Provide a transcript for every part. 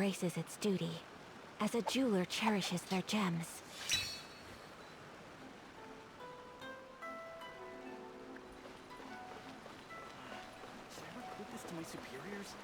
embraces its duty, as a jeweler cherishes their gems. Should I report this to my superiors?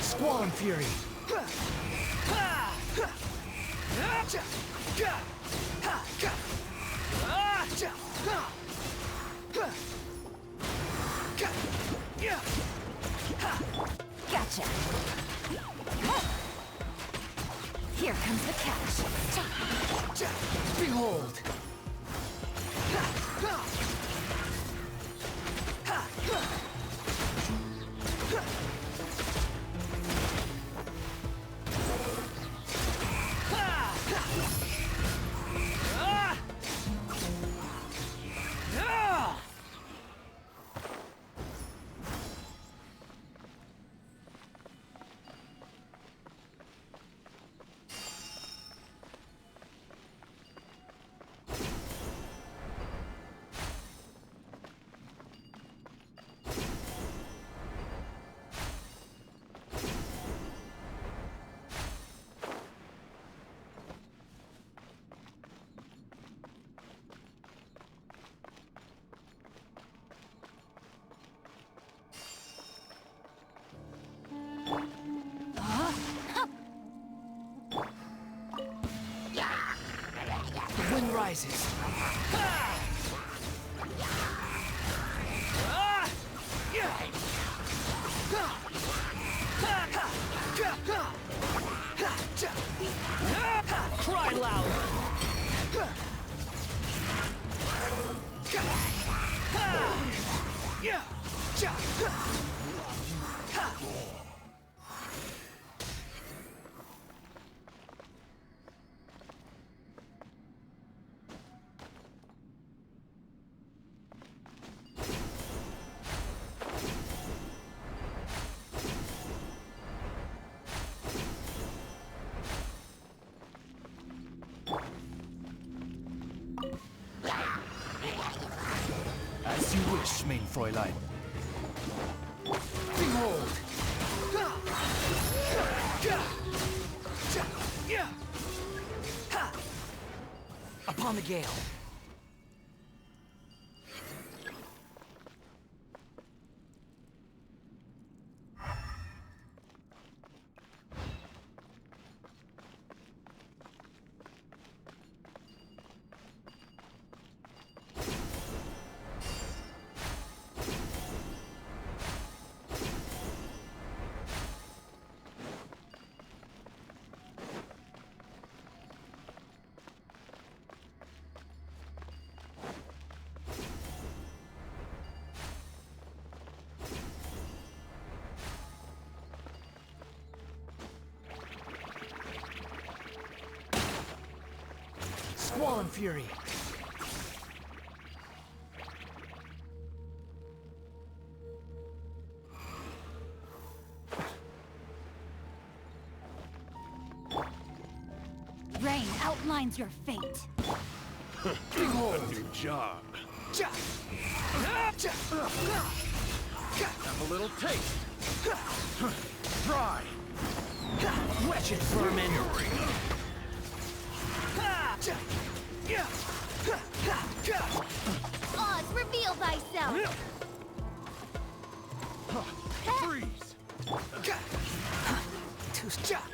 Squall Fury! Gotcha! Here comes the catch! Behold! The wind rises. Cry loud. As you wish, mein Fräulein. Behold! Upon the gale. Squall and fury. Rain outlines your fate. Behold! A new job. Have a little taste. Try. Wretched vermin! Oz, reveal thyself! Freeze. Too stuck.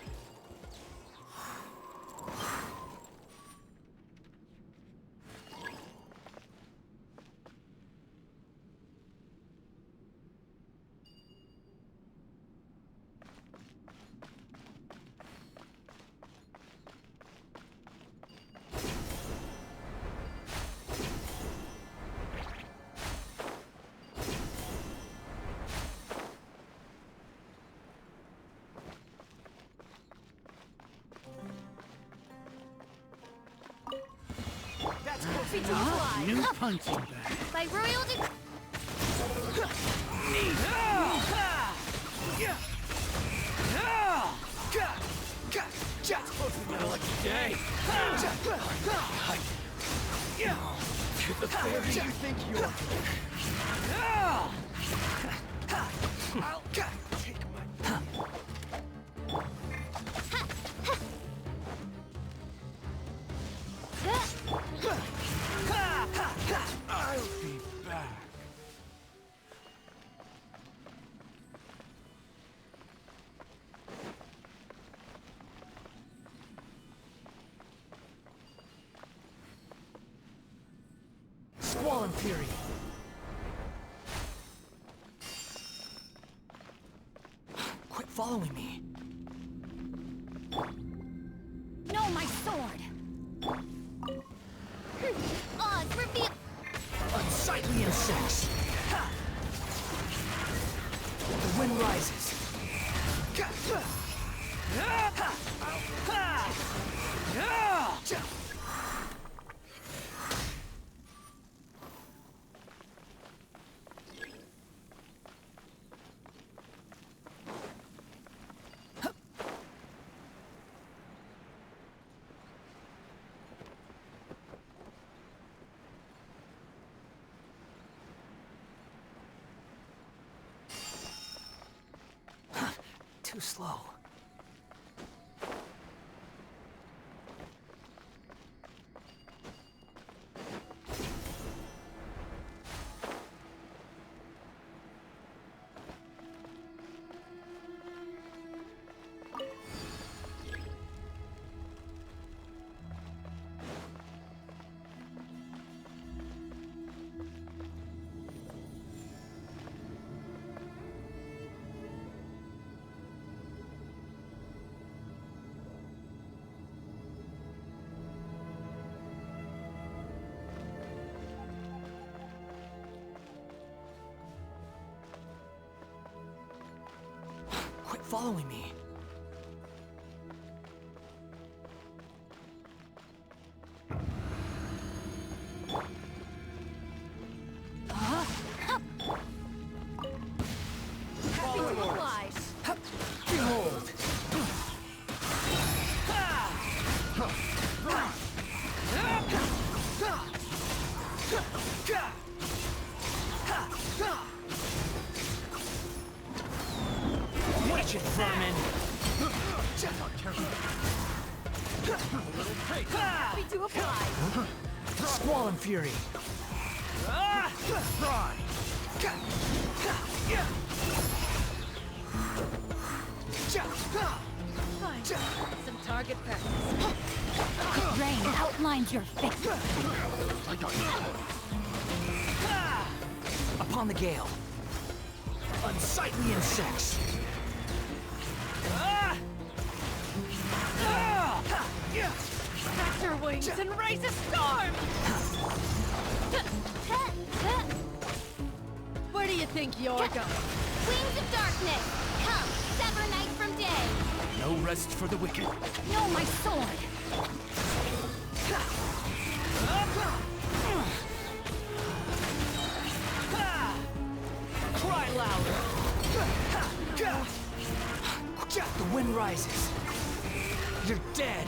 New punching bag. By royal decree. Another lucky day. The fairy you think you're. I'll take my. I'll be back. Squall and fury. Quit following me. No, my sword! Oz, reveal... Unsightly insects. The wind rises. Too slow. Quit following me. Happy to oblige. Behold! vermin! Happy to apply. Squall and fury! Fine. Some target practice. The rain outlines your face. Upon the gale! Unsightly insects! Crack your wings and raise a storm! Where do you think you're going? Wings of darkness, come, sever night from day. No rest for the wicked. No, my sword! Cry louder! The wind rises. You're dead.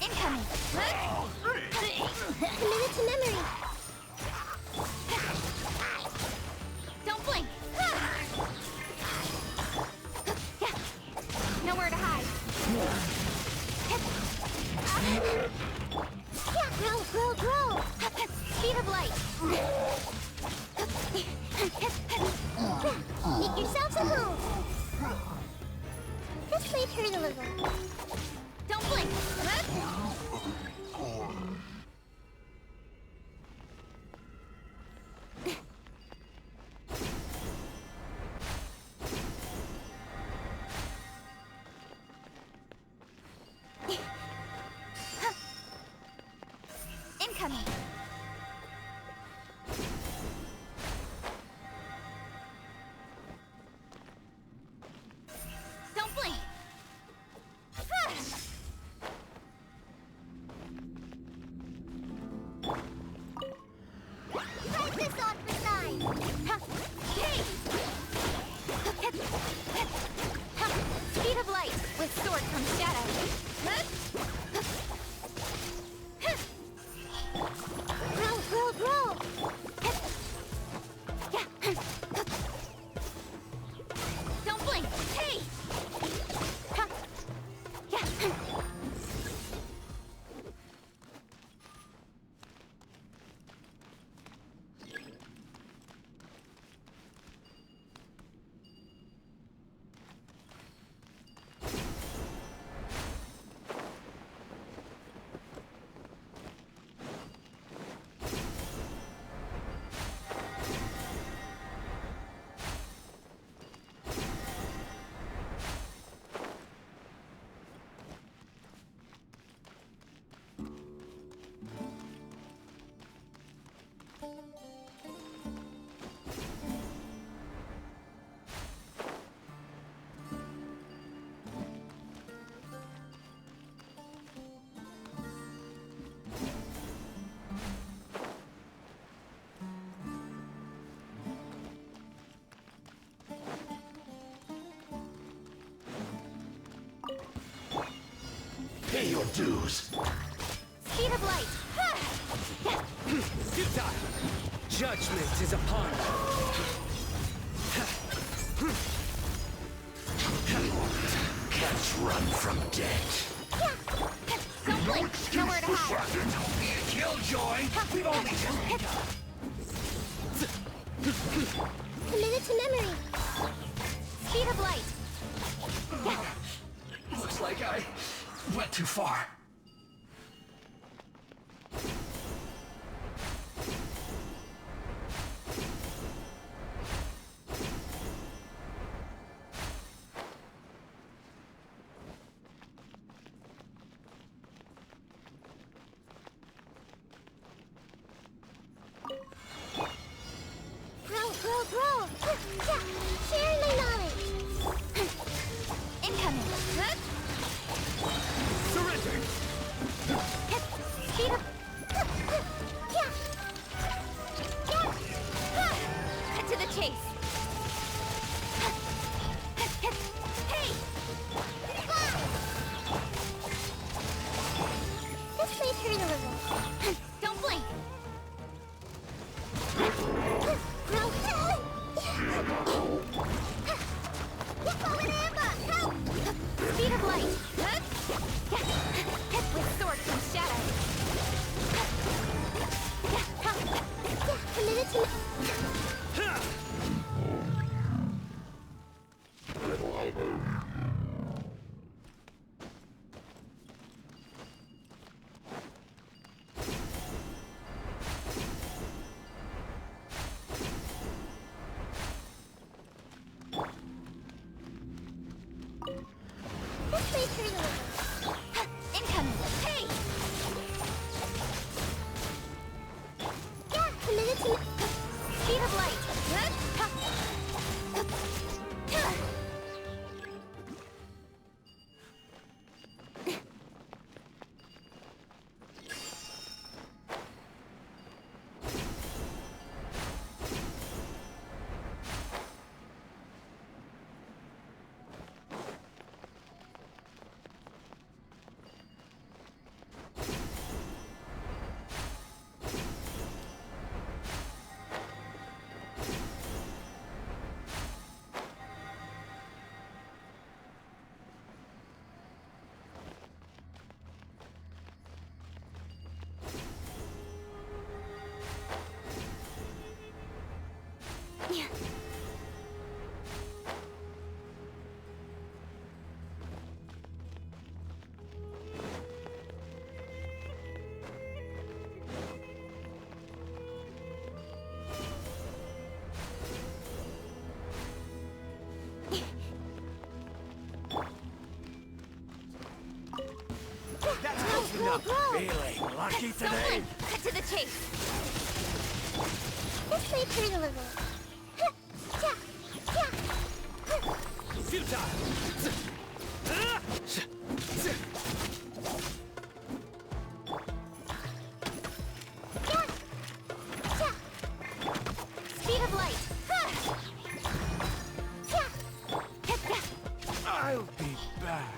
Incoming. Committed to memory. Don't blink. Nowhere to hide. Grow. Speed of light. Make yourselves a home. This might hurt a little. Don't blink. Incoming. Don't blink. Try this on for size. Hey! Speed of light with sword from shadow. Grow. Don't blink. Hey! your dues. Speed of light. Futile! Judgment is upon you. Can't run from death. Don't blink. Nowhere to hide. Killjoy! We've only just begun. Committed to memory. Speed of light. Looks like I went too far. Grow. Sharing my knowledge. Incoming. Surrender! Speed of... Cut to the chase. Hey! This may hurt a little. Don't blink. Speed of light. With sword from shadow. Committed to... This may hurt a little. Incoming. Hey! Committed to... Speed of light. That's close enough. Feeling lucky today? Cut to the chase. This may hurt a little. Futile! Speed of light. I'll be back.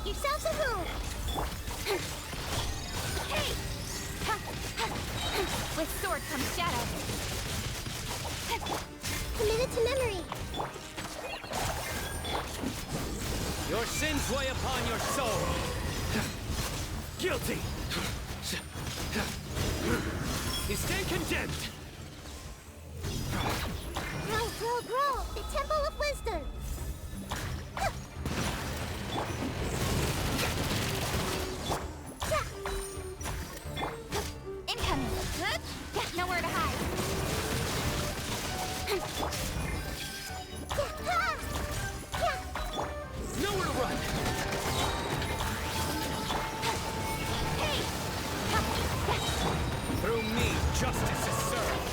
yourselves a room! Hey! With sword comes shadow. Committed to memory. Your sins weigh upon your soul. Guilty. You stand condemned. Grow! The Temple of Wisdom! Incoming! Nowhere to hide! Nowhere to run. Hey! Through me, justice is served.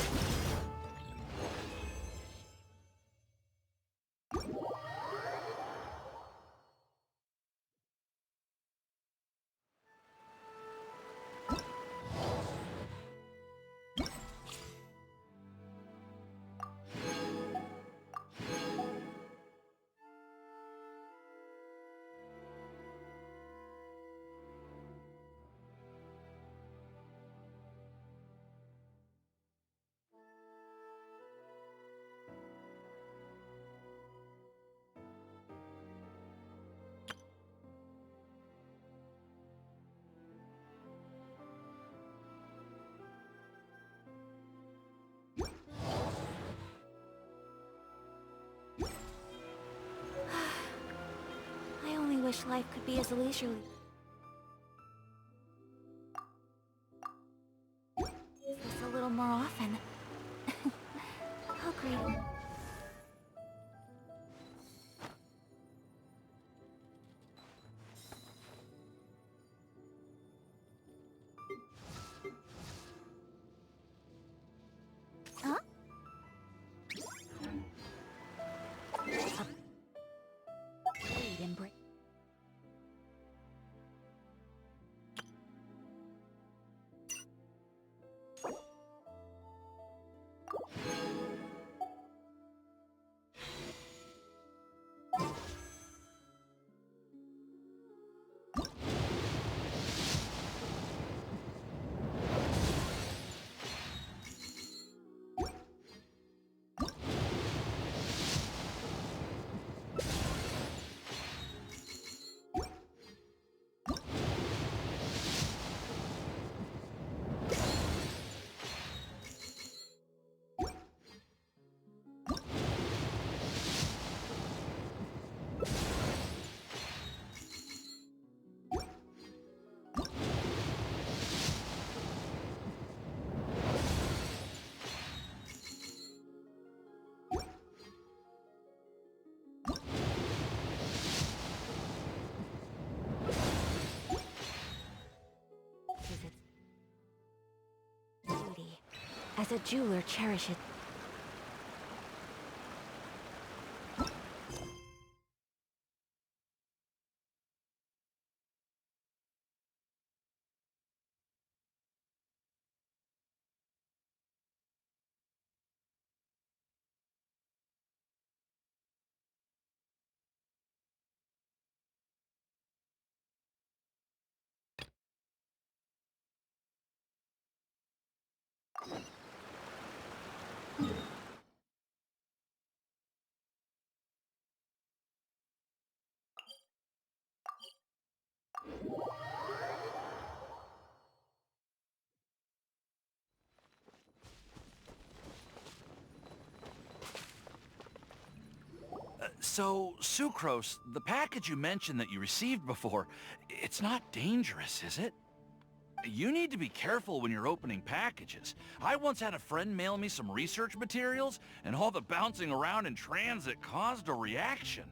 I only wish life could be as leisurely. This a little more often. How great. Huh? Wait, embrace. Beauty, as a jeweler cherishes. So, Sucrose, the package you mentioned that you received before, it's not dangerous, is it? You need to be careful when you're opening packages. I once had a friend mail me some research materials, and all the bouncing around in transit caused a reaction.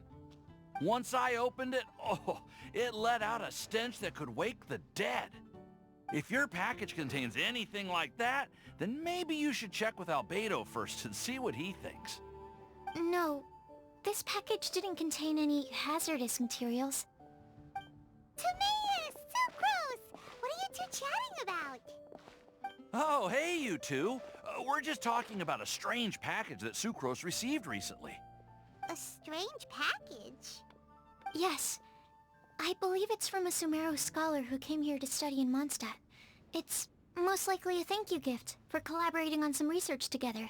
Once I opened it, it let out a stench that could wake the dead. If your package contains anything like that, then maybe you should check with Albedo first and see what he thinks. No, this package didn't contain any hazardous materials. Timaeus! Sucrose! What are you two chatting about? Oh, hey, you two. We're just talking about a strange package that Sucrose received recently. A strange package? Yes. I believe it's from a Sumeru scholar who came here to study in Mondstadt. It's most likely a thank you gift for collaborating on some research together.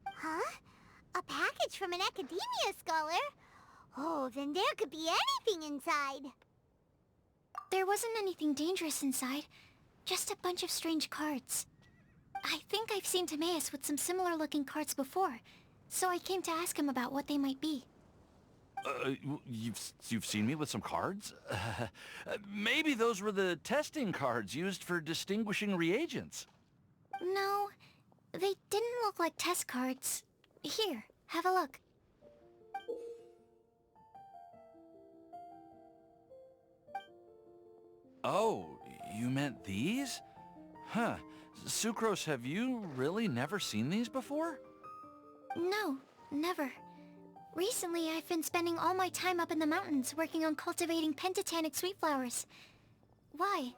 Huh? A package from an academia scholar? Oh, then there could be anything inside. There wasn't anything dangerous inside, just a bunch of strange cards. I think I've seen Timaeus with some similar looking cards before, so I came to ask him about what they might be. You've seen me with some cards? Maybe those were the testing cards used for distinguishing reagents. No, they didn't look like test cards. Here, have a look. Oh, you meant these? Huh. Sucrose, have you really never seen these before? No, never. Recently, I've been spending all my time up in the mountains working on cultivating pentatonic sweet flowers. Why?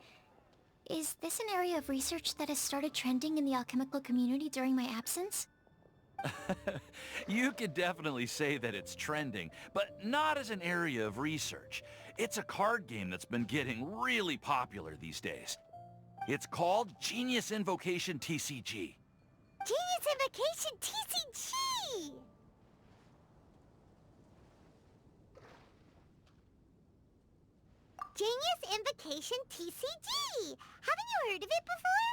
Is this an area of research that has started trending in the alchemical community during my absence? You could definitely say that it's trending, but not as an area of research. It's a card game that's been getting really popular these days. It's called Genius Invocation TCG. Genius Invocation TCG! Genius Invocation TCG! Haven't you heard of it before?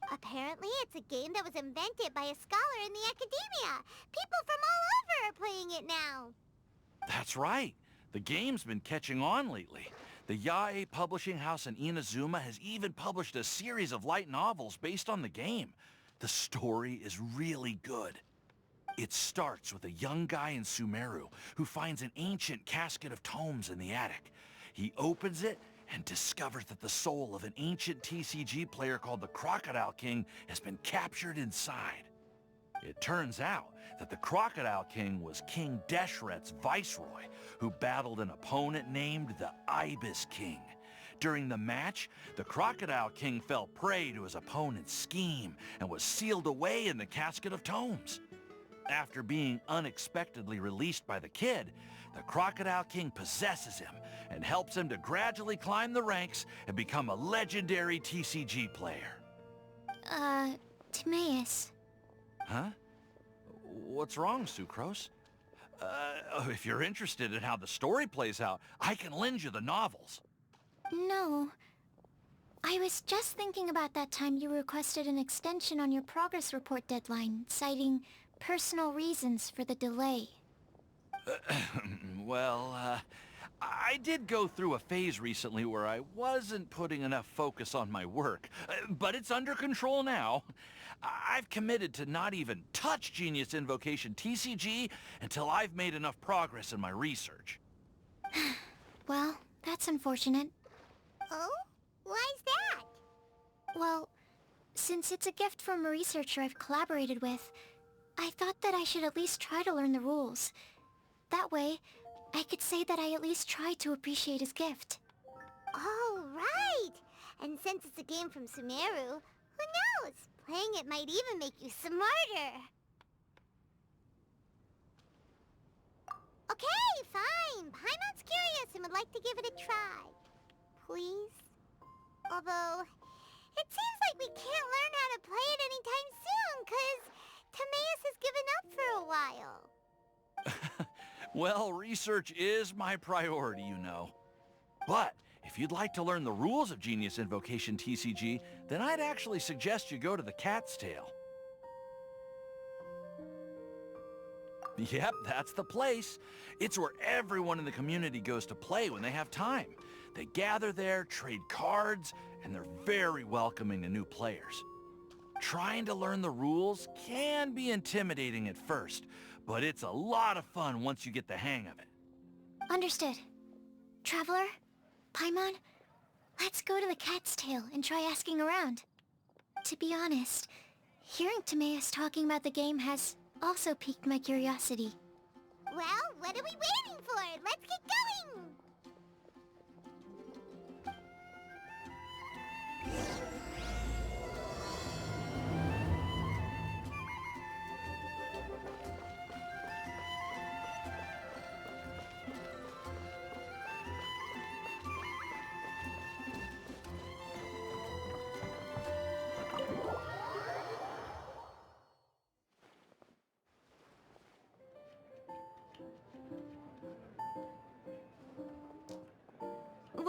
Apparently, it's a game that was invented by a scholar in the academia. People from all over are playing it now. That's right. The game's been catching on lately. The Yae publishing house in Inazuma has even published a series of light novels based on the game. The story is really good. It starts with a young guy in Sumeru who finds an ancient casket of tomes in the attic. He opens it and discovers that the soul of an ancient TCG player called the Crocodile King has been captured inside. It turns out that the Crocodile King was King Deshret's viceroy, who battled an opponent named the Ibis King. During the match, the Crocodile King fell prey to his opponent's scheme and was sealed away in the casket of tomes. After being unexpectedly released by the kid, the Crocodile King possesses him and helps him to gradually climb the ranks and become a legendary TCG player. Timaeus. Huh? What's wrong, Sucrose? If you're interested in how the story plays out, I can lend you the novels. No. I was just thinking about that time you requested an extension on your progress report deadline, citing personal reasons for the delay. Well, I did go through a phase recently where I wasn't putting enough focus on my work, but it's under control now. I've committed to not even touch Genius Invocation TCG until I've made enough progress in my research. Well, that's unfortunate. Oh? Why's that? Well, since it's a gift from a researcher I've collaborated with, I thought that I should at least try to learn the rules. That way, I could say that I at least tried to appreciate his gift. Oh, right! And since it's a game from Sumeru, who knows? Playing it might even make you smarter. Okay, fine. Paimon's curious and would like to give it a try. Please? Although, it seems like we can't learn how to play it anytime soon, 'cause Timaeus has given up for a while. Well, research is my priority, you know. But if you'd like to learn the rules of Genius Invocation TCG, then I'd actually suggest you go to the Cat's Tail. Yep, that's the place. It's where everyone in the community goes to play when they have time. They gather there, trade cards, and they're very welcoming to new players. Trying to learn the rules can be intimidating at first, but it's a lot of fun once you get the hang of it. Understood. Traveler? Paimon? Let's go to the Cat's Tail and try asking around. To be honest, hearing Timaeus talking about the game has also piqued my curiosity. Well, what are we waiting for? Let's get going!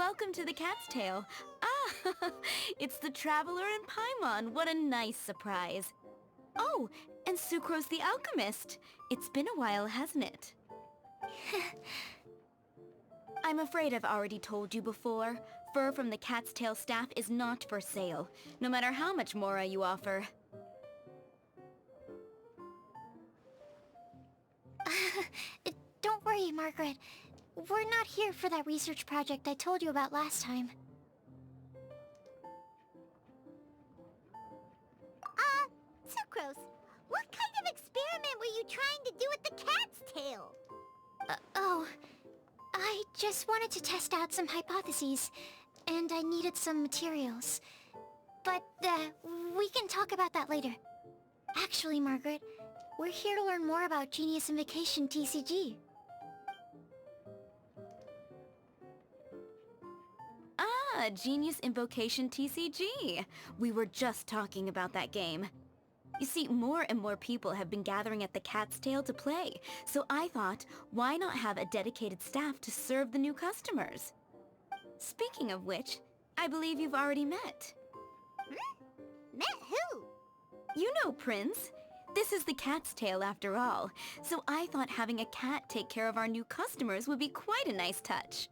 Welcome to the Cat's Tail. Ah, it's the Traveler and Paimon. What a nice surprise. Oh, and Sucrose the Alchemist. It's been a while, hasn't it? I'm afraid I've already told you before. Fur from the Cat's Tail staff is not for sale, no matter how much Mora you offer. Don't worry, Margaret. We're not here for that research project I told you about last time. Sucrose, what kind of experiment were you trying to do with the cat's tail? I just wanted to test out some hypotheses, and I needed some materials. But, we can talk about that later. Actually, Margaret, we're here to learn more about Genius Invocation TCG. Ah, Genius Invocation TCG. We were just talking about that game. You see, more and more people have been gathering at the Cat's Tail to play, so I thought, why not have a dedicated staff to serve the new customers? Speaking of which, I believe you've already met. Met who? You know, Prince. This is the Cat's Tail after all, so I thought having a cat take care of our new customers would be quite a nice touch.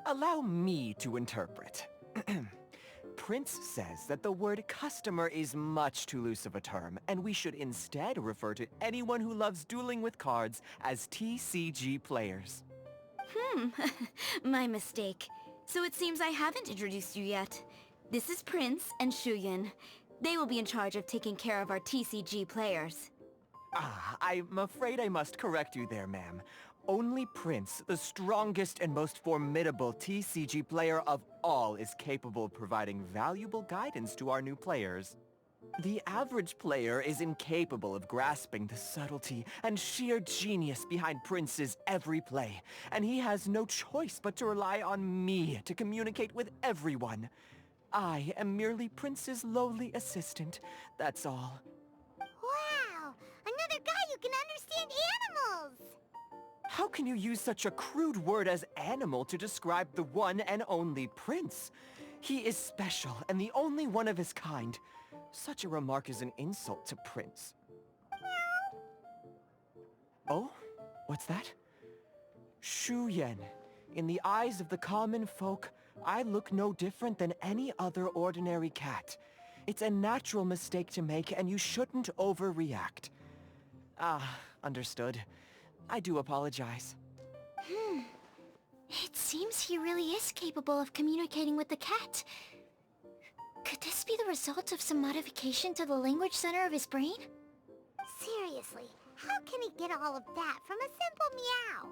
Allow me to interpret. Prince says that the word customer is much too loose of a term, and we should instead refer to anyone who loves dueling with cards as TCG players. My mistake. So it seems I haven't introduced you yet. This is Prince and Shuyan. They will be in charge of taking care of our TCG players. I'm afraid I must correct you there, ma'am. Only Prince, the strongest and most formidable TCG player of all, is capable of providing valuable guidance to our new players. The average player is incapable of grasping the subtlety and sheer genius behind Prince's every play, and he has no choice but to rely on me to communicate with everyone. I am merely Prince's lowly assistant, that's all. Wow! Another guy who can understand animals! How can you use such a crude word as animal to describe the one and only Prince? He is special and the only one of his kind. Such a remark is an insult to Prince. Oh? What's that? Shuyan. In the eyes of the common folk, I look no different than any other ordinary cat. It's a natural mistake to make, and you shouldn't overreact. Understood. I do apologize. It seems he really is capable of communicating with the cat. Could this be the result of some modification to the language center of his brain? Seriously, how can he get all of that from a simple meow?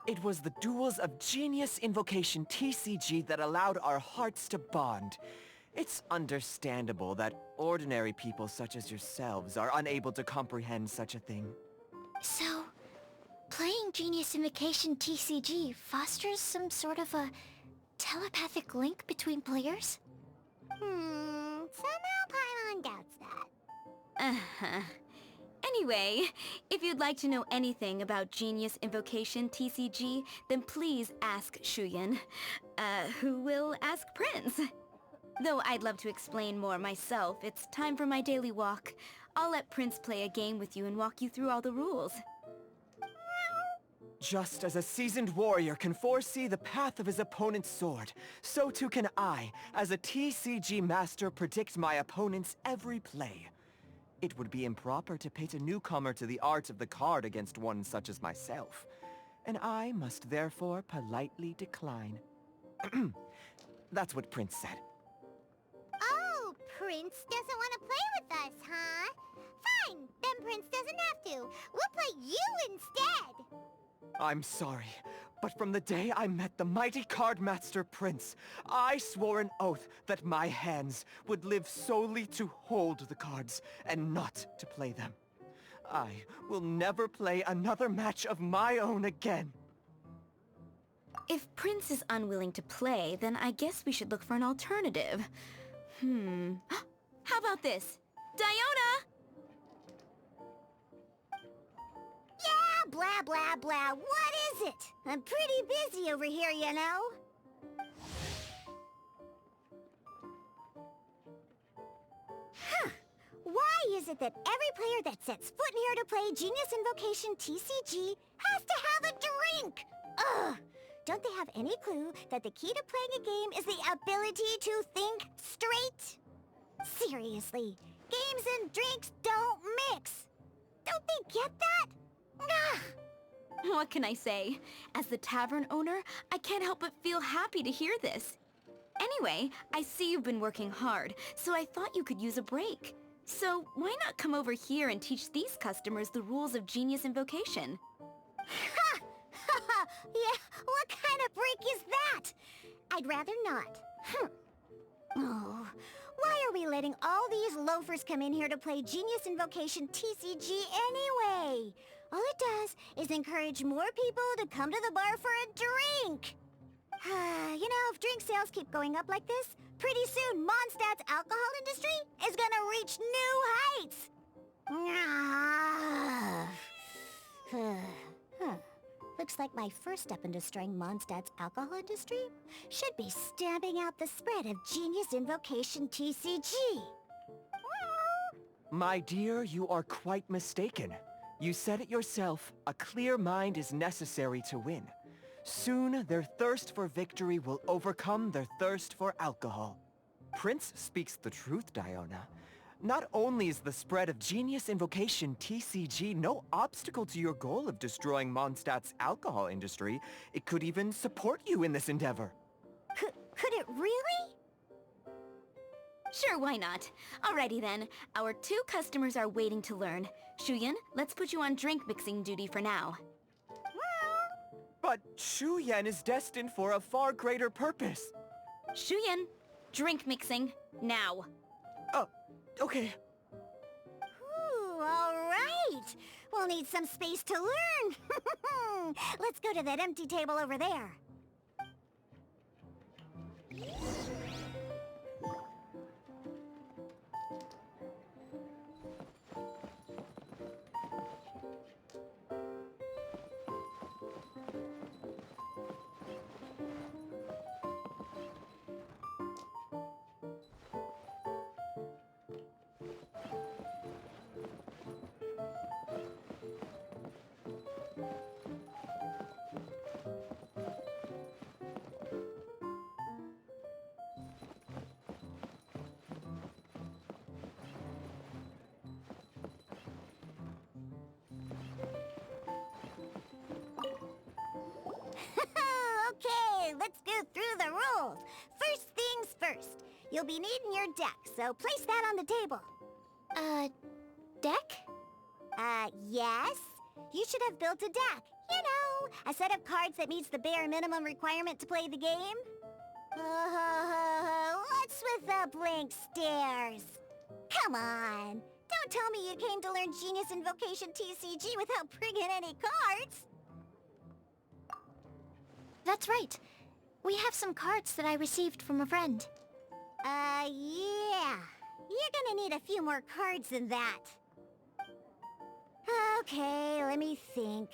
It was the duels of Genius Invocation TCG that allowed our hearts to bond. It's understandable that ordinary people such as yourselves are unable to comprehend such a thing. So, playing Genius Invocation TCG fosters some sort of a telepathic link between players? Somehow Paimon doubts that. Anyway, if you'd like to know anything about Genius Invocation TCG, then please ask Shuyan, who will ask Prince. Though I'd love to explain more myself, it's time for my daily walk. I'll let Prince play a game with you and walk you through all the rules. Just as a seasoned warrior can foresee the path of his opponent's sword, so too can I, as a TCG master, predict my opponent's every play. It would be improper to pit a newcomer to the art of the card against one such as myself, and I must therefore politely decline. That's what Prince said. Oh, Prince doesn't want to play with us, huh? Fine, then Prince doesn't have to. We'll play you instead. I'm sorry, but from the day I met the mighty cardmaster Prince, I swore an oath that my hands would live solely to hold the cards and not to play them. I will never play another match of my own again. If Prince is unwilling to play, then I guess we should look for an alternative. How about this? Diona! Yeah, blah Blah, blah, blah. What is it? I'm pretty busy over here, you know. Huh. Why is it that every player that sets foot in here to play Genius Invocation TCG has to have a drink? Ugh! Don't they have any clue that the key to playing a game is the ability to think straight? Seriously, games and drinks don't mix. Don't they get that? Ugh. What can I say? As the tavern owner, I can't help but feel happy to hear this. Anyway, I see you've been working hard, so I thought you could use a break. So why not come over here and teach these customers the rules of Genius Invocation? Ha! Ha! Yeah, what kind of break is that? I'd rather not. Oh, why are we letting all these loafers come in here to play Genius Invocation TCG anyway? All it does is encourage more people to come to the bar for a drink. You know, if drink sales keep going up like this, pretty soon Mondstadt's alcohol industry is gonna reach new heights. Looks like my first step in destroying Mondstadt's alcohol industry should be stamping out the spread of Genius Invocation TCG. My dear, you are quite mistaken. You said it yourself, a clear mind is necessary to win. Soon, their thirst for victory will overcome their thirst for alcohol. Prince speaks the truth, Diona. Not only is the spread of Genius Invocation TCG no obstacle to your goal of destroying Mondstadt's alcohol industry, it could even support you in this endeavor. Could it really? Sure, why not? Alrighty then, our 2 customers are waiting to learn. Shuyan, let's put you on drink mixing duty for now. But Shuyan is destined for a far greater purpose. Shuyan, drink mixing, now. Oh, okay. Ooh, all right. We'll need some space to learn. Let's go to that empty table over there. Okay, let's go through the rules. First things first. You'll be needing your deck, so place that on the table. Deck? Yes. You should have built a deck. You know, a set of cards that meets the bare minimum requirement to play the game. What's with the blank stares? Come on. Don't tell me you came to learn Genius Invocation TCG without bringing any cards. That's right. We have some cards that I received from a friend. Yeah. You're gonna need a few more cards than that. Okay, let me think.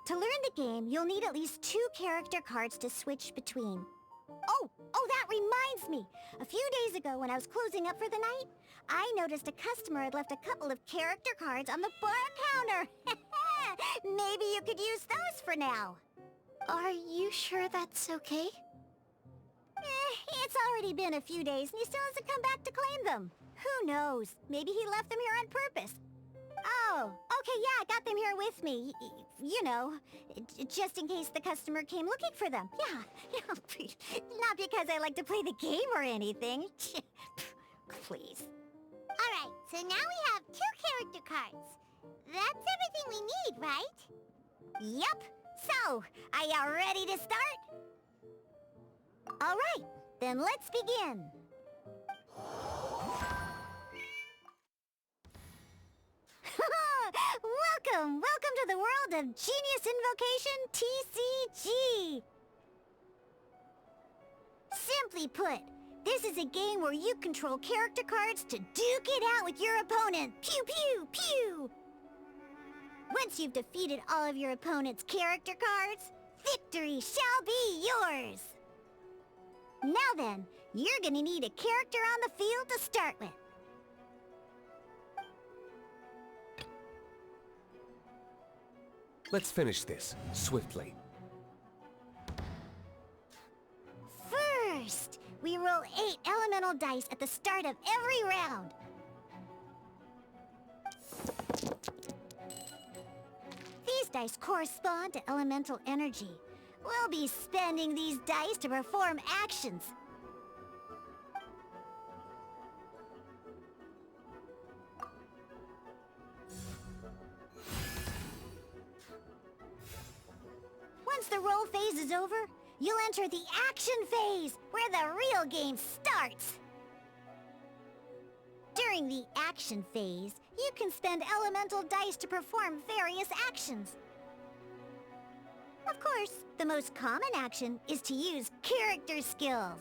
To learn the game, you'll need at least 2 character cards to switch between. Oh, that reminds me. A few days ago when I was closing up for the night, I noticed a customer had left a couple of character cards on the bar counter. Maybe you could use those for now. Are you sure that's okay? It's already been a few days and he still hasn't come back to claim them. Who knows? Maybe he left them here on purpose. Oh, okay, yeah, I got them here with me. You know, just in case the customer came looking for them. Yeah, not because I like to play the game or anything. Please. Alright, so now we have 2 character cards. That's everything we need, right? Yep. So, are you ready to start? Alright, then let's begin. Welcome to the world of Genius Invocation TCG! Simply put, this is a game where you control character cards to duke it out with your opponent. Pew pew pew! Once you've defeated all of your opponent's character cards, victory shall be yours! Now then, you're gonna need a character on the field to start with. Let's finish this, swiftly. First, we roll 8 elemental dice at the start of every round. These dice correspond to elemental energy. We'll be spending these dice to perform actions. Once the roll phase is over, you'll enter the action phase, where the real game starts. During the action phase, you can spend elemental dice to perform various actions. Of course, the most common action is to use character skills.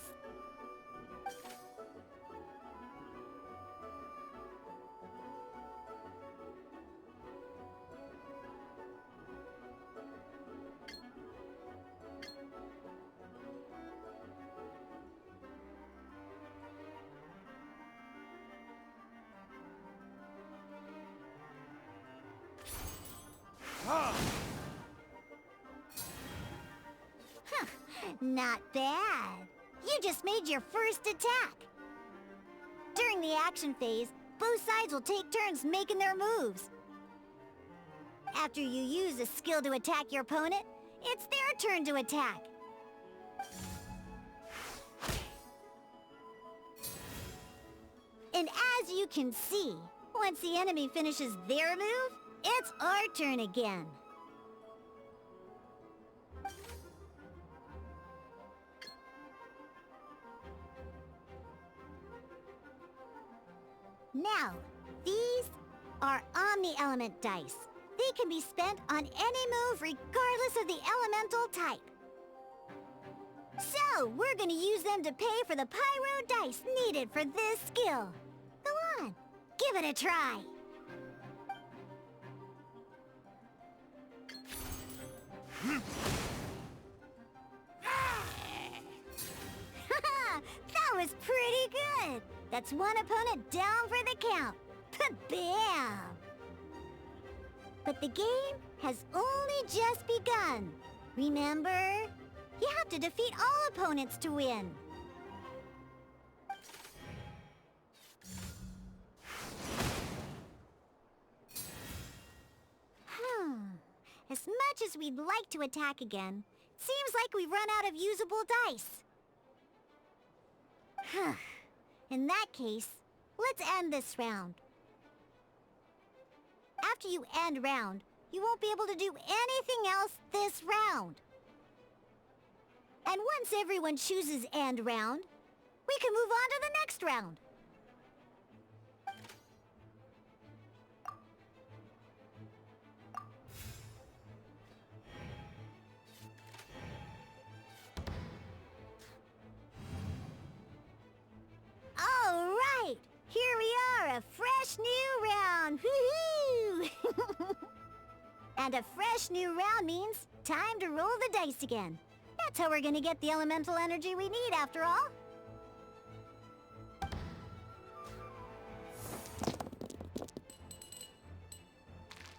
Not bad. You just made your first attack. During the action phase, both sides will take turns making their moves. After you use a skill to attack your opponent, it's their turn to attack. And as you can see, once the enemy finishes their move, it's our turn again. Now, these are Omni-Element dice. They can be spent on any move regardless of the elemental type. So, we're gonna use them to pay for the pyro dice needed for this skill. Go on, give it a try. That was pretty good. That's one opponent down for the count. Bam! But the game has only just begun. Remember? You have to defeat all opponents to win. As much as we'd like to attack again, it seems like we've run out of usable dice. In that case, let's end this round. After you end round, you won't be able to do anything else this round. And once everyone chooses end round, we can move on to the next round. All right, here we are, a fresh new round. Woohoo! And a fresh new round means time to roll the dice again. That's how we're gonna get the elemental energy we need, after all.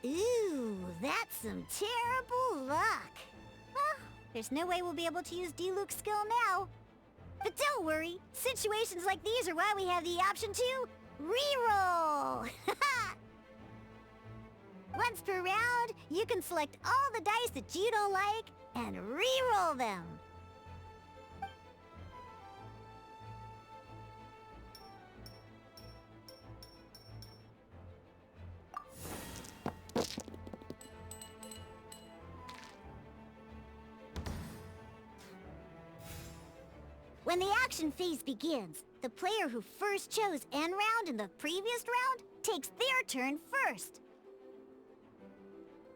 Ooh, that's some terrible luck. Well, there's no way we'll be able to use D-Luke's skill now. But don't worry, situations like these are why we have the option to reroll. Once per round, you can select all the dice that you don't like and re-roll them. When the action phase begins, the player who first chose end round in the previous round takes their turn first.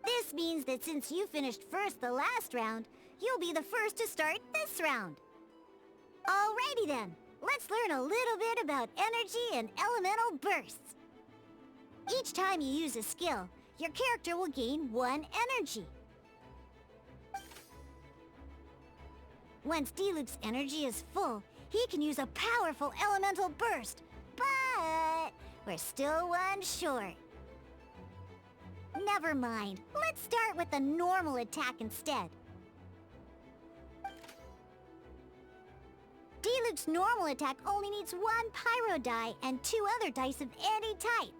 This means that since you finished first the last round, you'll be the first to start this round. Alrighty then, let's learn a little bit about energy and elemental bursts. Each time you use a skill, your character will gain 1 energy. Once D-Luke's energy is full, he can use a powerful elemental burst. But we're still 1 short. Never mind. Let's start with the normal attack instead. D-Luke's normal attack only needs 1 pyro die and 2 other dice of any type.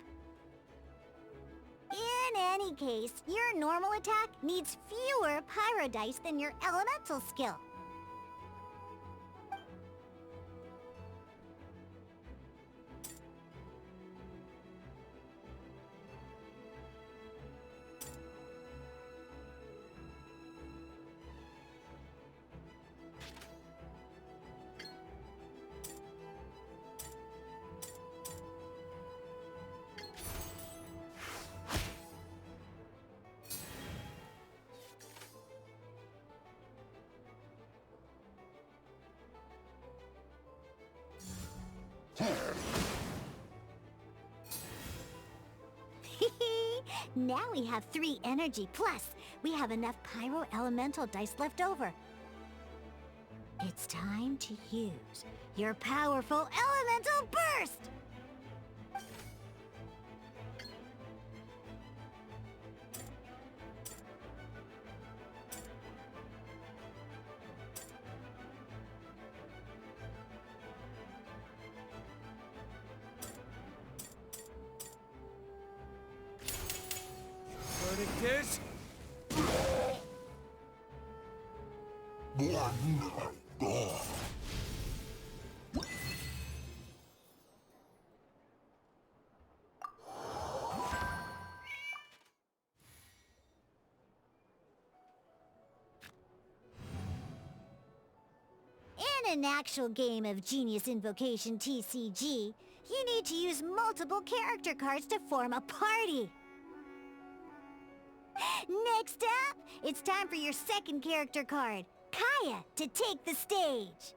In any case, your normal attack needs fewer pyro dice than your elemental skill. Now we have 3 energy, plus we have enough pyro elemental dice left over. It's time to use your powerful elemental burst! Verdict is... In an actual game of Genius Invocation TCG, you need to use multiple character cards to form a party. Next up, it's time for your second character card, Kaya, to take the stage.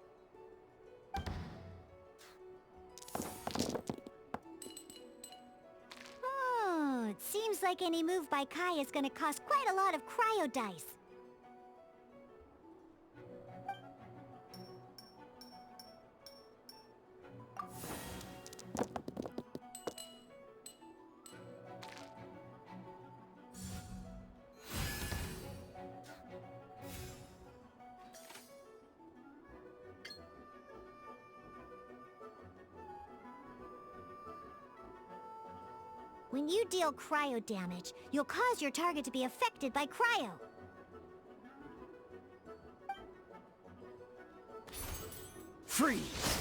Oh, it seems like any move by Kaya is gonna cost quite a lot of cryo dice. When you deal cryo damage, you'll cause your target to be affected by cryo. Freeze!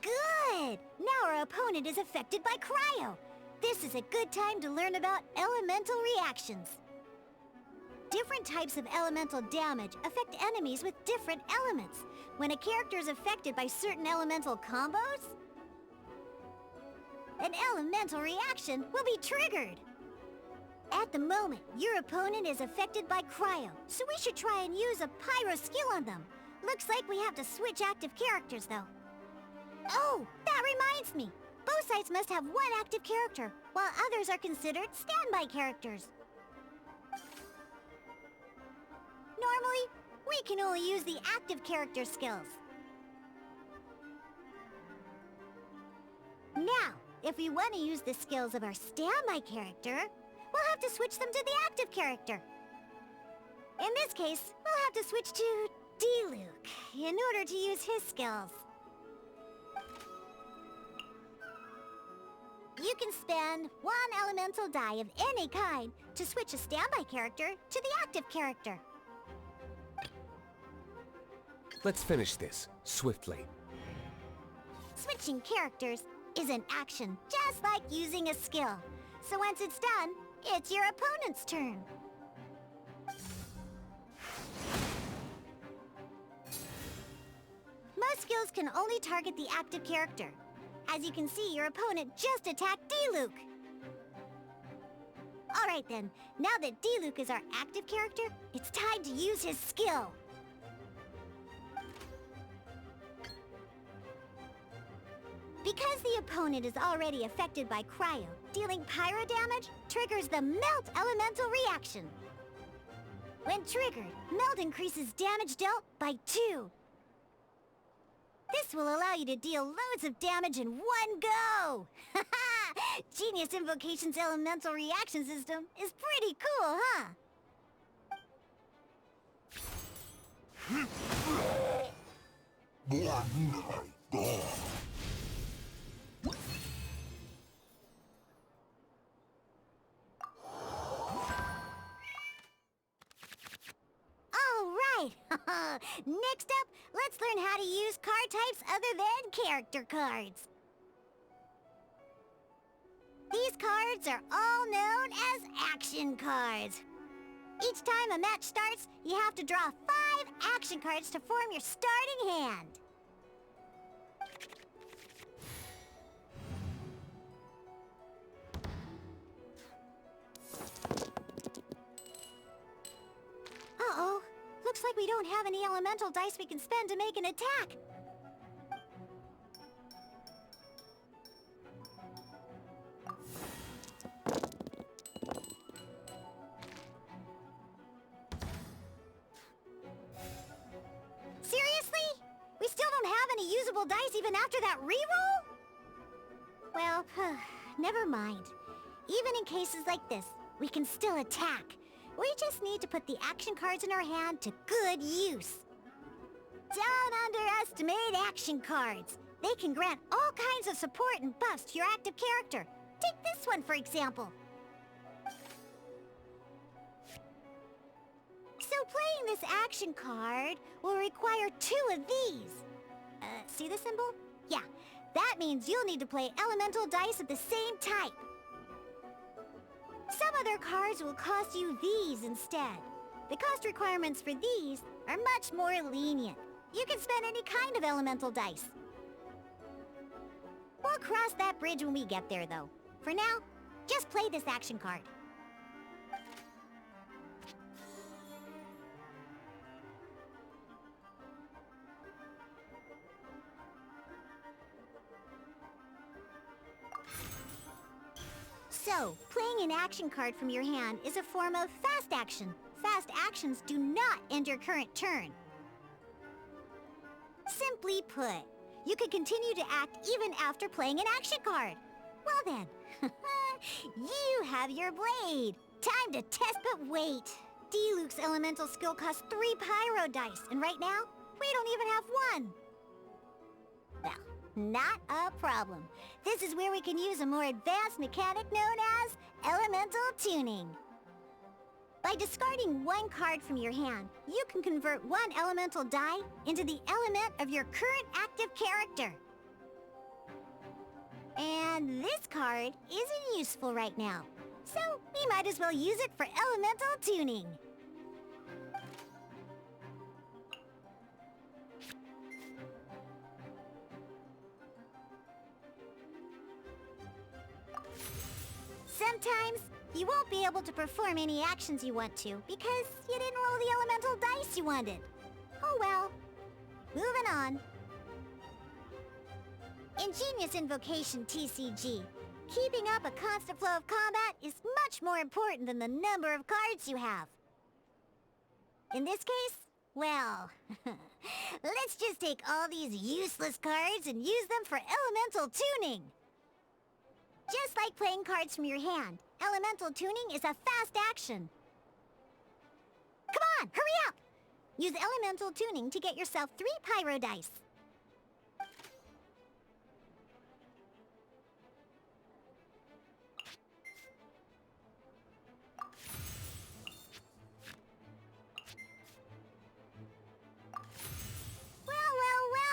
Good! Now our opponent is affected by cryo. This is a good time to learn about elemental reactions. Different types of elemental damage affect enemies with different elements. When a character is affected by certain elemental combos, an elemental reaction will be triggered. At the moment, your opponent is affected by cryo, so we should try and use a pyro skill on them. Looks like we have to switch active characters, though. Oh, that reminds me. Both sides must have 1 active character, while others are considered standby characters. Normally, we can only use the active character skills. Now, if we want to use the skills of our standby character, we'll have to switch them to the active character. In this case, we'll have to switch to D-Luke in order to use his skills. You can spend 1 elemental die of any kind to switch a standby character to the active character. Let's finish this, swiftly. Switching characters is an action, just like using a skill. So once it's done, it's your opponent's turn. Most skills can only target the active character. As you can see, your opponent just attacked D-Luke. Alright then, now that D-Luke is our active character, it's time to use his skill. Because the opponent is already affected by cryo, dealing pyro damage triggers the melt elemental reaction. When triggered, melt increases damage dealt by 2. This will allow you to deal loads of damage in one go! Genius Invocation's elemental reaction system is pretty cool, huh? Alright! Next up, let's learn how to use card types other than character cards. These cards are all known as action cards. Each time a match starts, you have to draw 5 action cards to form your starting hand. Uh-oh. Looks like we don't have any elemental dice we can spend to make an attack. Seriously? We still don't have any usable dice even after that reroll? Well, never mind. Even in cases like this, we can still attack. We just need to put the action cards in our hand to good use. Don't underestimate action cards. They can grant all kinds of support and buffs to your active character. Take this one, for example. So playing this action card will require 2 of these. See the symbol? Yeah, that means you'll need to play elemental dice of the same type. Some other cards will cost you these instead. The cost requirements for these are much more lenient. You can spend any kind of elemental dice. We'll cross that bridge when we get there, though. For now, just play this action card. So, playing an action card from your hand is a form of fast action. Fast actions do not end your current turn. Simply put, you can continue to act even after playing an action card. Well then, you have your blade. Time to test, but wait. Diluc's elemental skill costs 3 pyro dice, and right now, we don't even have 1. Well, not a problem. This is where we can use a more advanced mechanic known as elemental tuning. By discarding 1 card from your hand, you can convert 1 elemental die into the element of your current active character. And this card isn't useful right now, so we might as well use it for elemental tuning. Sometimes, you won't be able to perform any actions you want to because you didn't roll the elemental dice you wanted. Oh well. Moving on. In Genius Invocation TCG, keeping up a constant flow of combat is much more important than the number of cards you have. In this case, well, let's just take all these useless cards and use them for elemental tuning. Just like playing cards from your hand, elemental tuning is a fast action. Come on, hurry up! Use elemental tuning to get yourself 3 pyro dice. Well,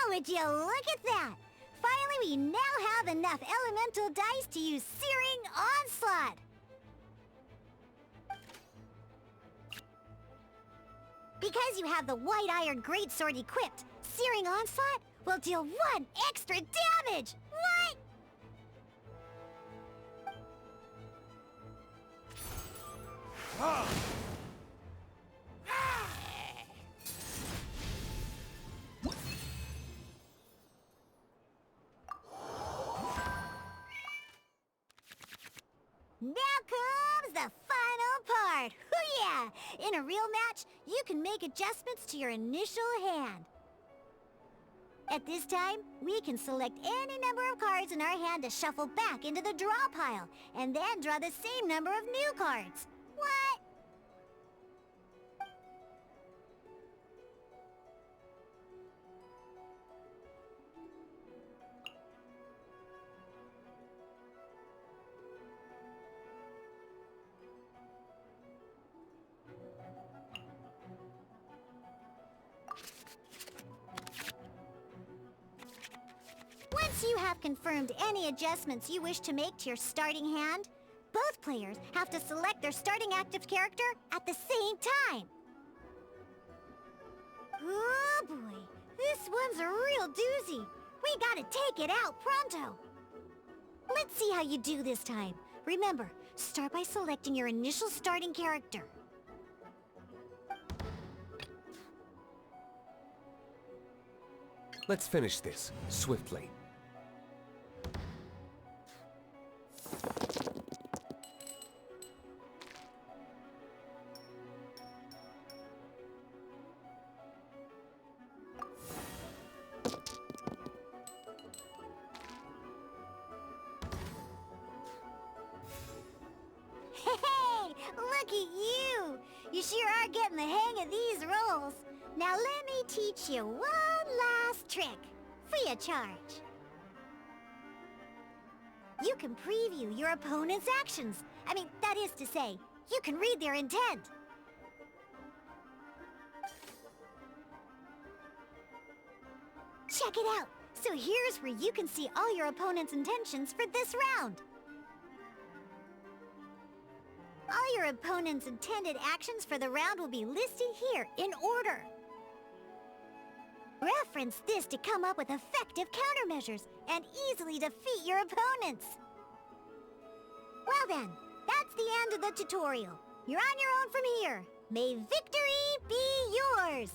would you look at that? Finally, we now have enough elemental dice to use Searing Onslaught! Because you have the White Iron Greatsword equipped, Searing Onslaught will deal 1 extra damage! What? In a real match, you can make adjustments to your initial hand. At this time, we can select any number of cards in our hand to shuffle back into the draw pile, and then draw the same number of new cards. What? Once you have confirmed any adjustments you wish to make to your starting hand, both players have to select their starting active character at the same time. Oh boy, this one's a real doozy. We gotta take it out pronto. Let's see how you do this time. Remember, start by selecting your initial starting character. Let's finish this, swiftly. Hey, look at you! You sure are getting the hang of these rolls. Now let me teach you one last trick, free of charge. You can preview your opponent's actions. That is to say, you can read their intent. Check it out! So here's where you can see all your opponent's intentions for this round. All your opponent's intended actions for the round will be listed here in order. Reference this to come up with effective countermeasures and easily defeat your opponents. Well then, that's the end of the tutorial. You're on your own from here. May victory be yours!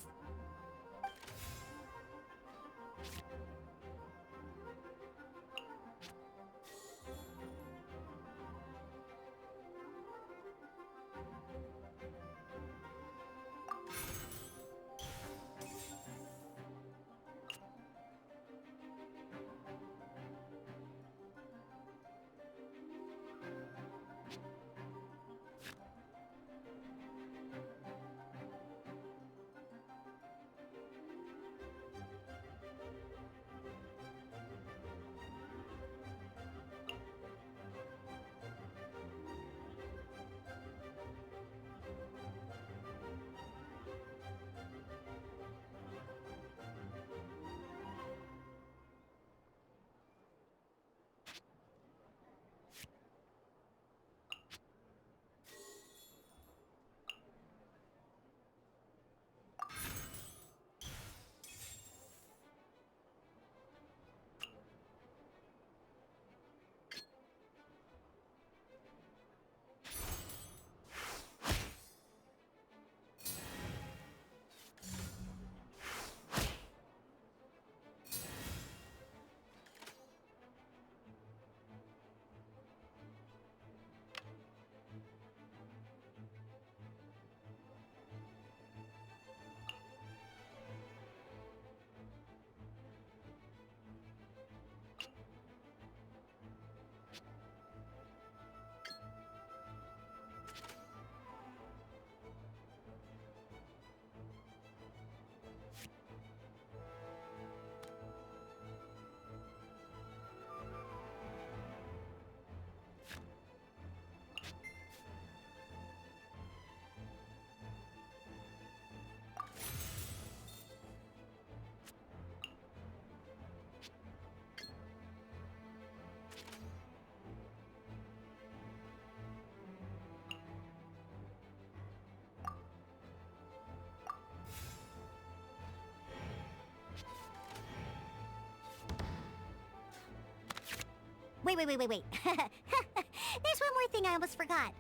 Wait. There's one more thing I almost forgot.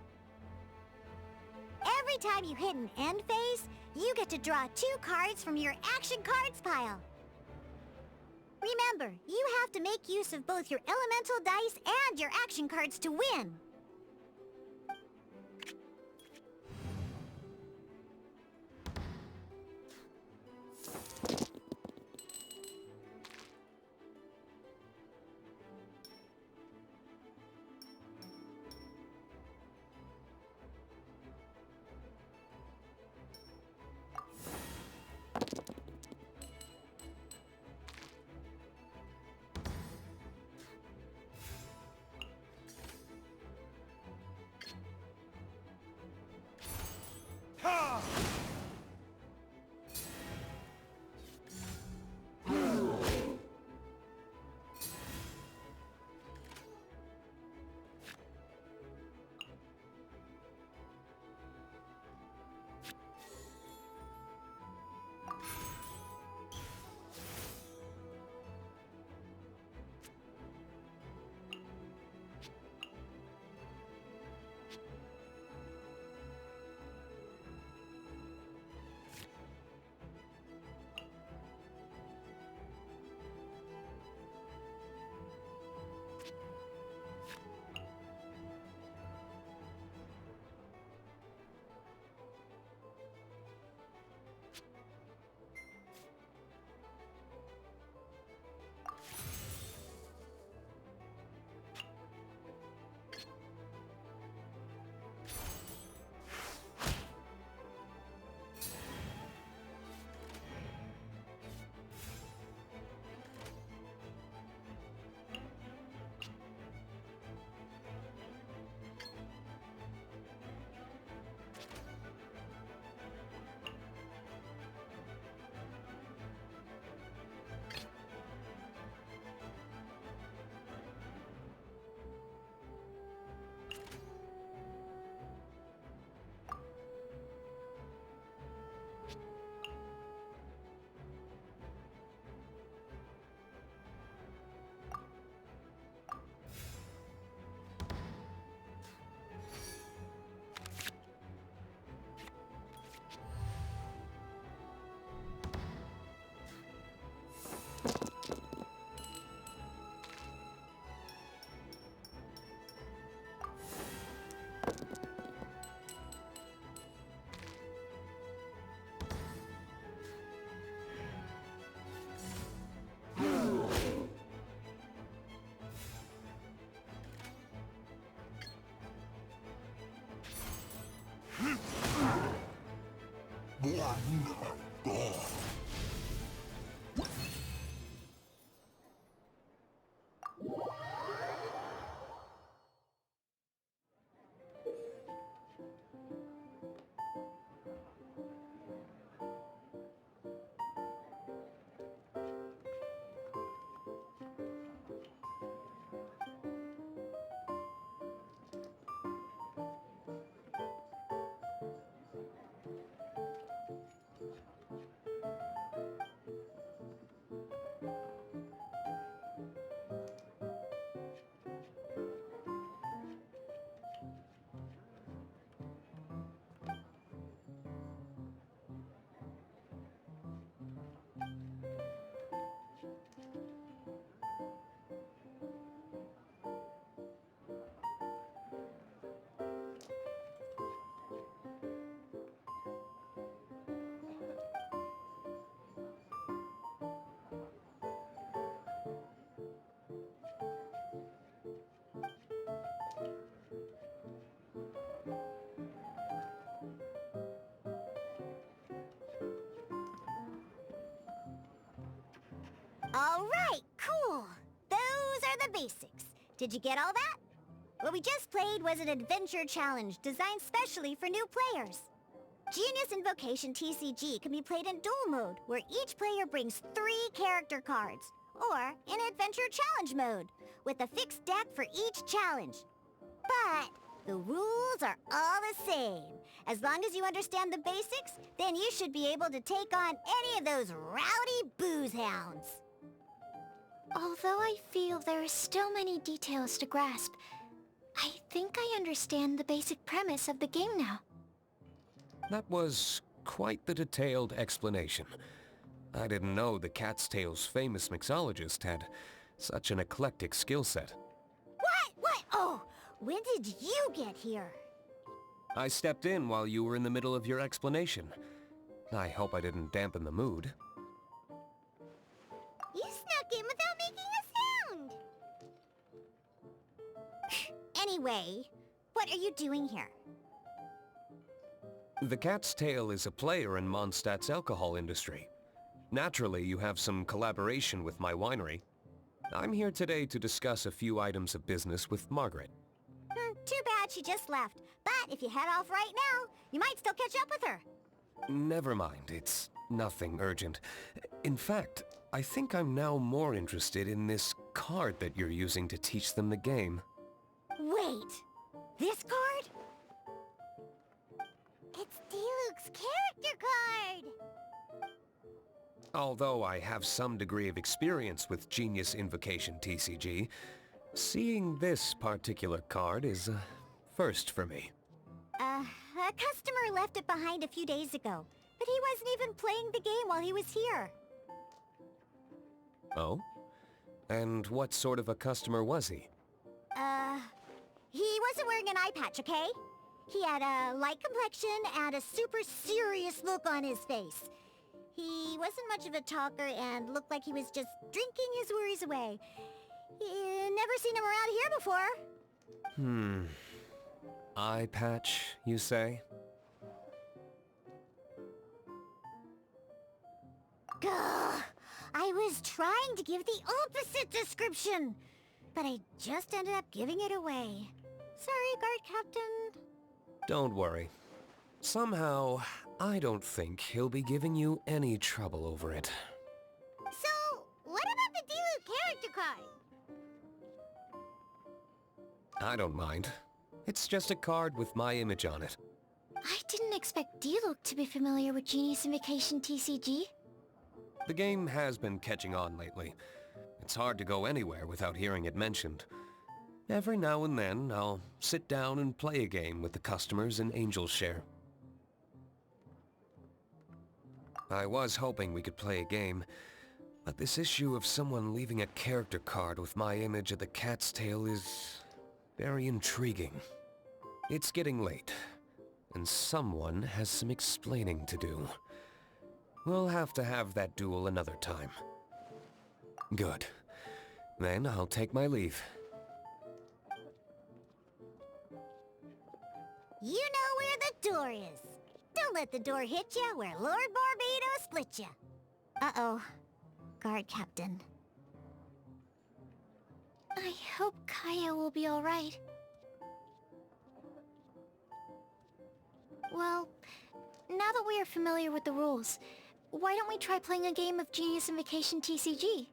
Every time you hit an end phase, you get to draw 2 cards from your action cards pile. Remember, you have to make use of both your elemental dice and your action cards to win. Alright, cool. Those are the basics. Did you get all that? What we just played was an adventure challenge designed specially for new players. Genius Invocation TCG can be played in duel mode, where each player brings 3 character cards, or in adventure challenge mode, with a fixed deck for each challenge. But the rules are all the same. As long as you understand the basics, then you should be able to take on any of those rowdy booze hounds. Although I feel there are still many details to grasp, I think I understand the basic premise of the game now. That was quite the detailed explanation. I didn't know the Cat's Tail's famous mixologist had such an eclectic skill set. What? Oh, when did you get here? I stepped in while you were in the middle of your explanation. I hope I didn't dampen the mood. You snuck in without making a sound. Anyway, what are you doing here? The Cat's Tail is a player in Mondstadt's alcohol industry. Naturally, you have some collaboration with my winery. I'm here today to discuss a few items of business with Margaret. Too bad she just left. But if you head off right now, you might still catch up with her. Never mind, it's nothing urgent. In fact, I think I'm now more interested in this card that you're using to teach them the game. Wait, this card? It's Diluc's character card! Although I have some degree of experience with Genius Invocation TCG, seeing this particular card is a first for me. A customer left it behind a few days ago, but he wasn't even playing the game while he was here. Oh? And what sort of a customer was he? He wasn't wearing an eye patch, okay? He had a light complexion and a super serious look on his face. He wasn't much of a talker and looked like he was just drinking his worries away. Never seen him around here before. Eye patch, you say? Gah! I was trying to give the opposite description, but I just ended up giving it away. Sorry, guard captain. Don't worry. Somehow, I don't think he'll be giving you any trouble over it. So, what about the Diluc character card? I don't mind. It's just a card with my image on it. I didn't expect Diluc to be familiar with Genius Invocation TCG. The game has been catching on lately. It's hard to go anywhere without hearing it mentioned. Every now and then, I'll sit down and play a game with the customers in Angel's Share. I was hoping we could play a game, but this issue of someone leaving a character card with my image at the Cat's Tail is very intriguing. It's getting late, and someone has some explaining to do. We'll have to have that duel another time. Good. Then I'll take my leave. You know where the door is. Don't let the door hit ya where Lord Barbados split ya. Uh-oh. Guard captain. I hope Kaya will be alright. Well, now that we are familiar with the rules, why don't we try playing a game of Genius Invocation TCG?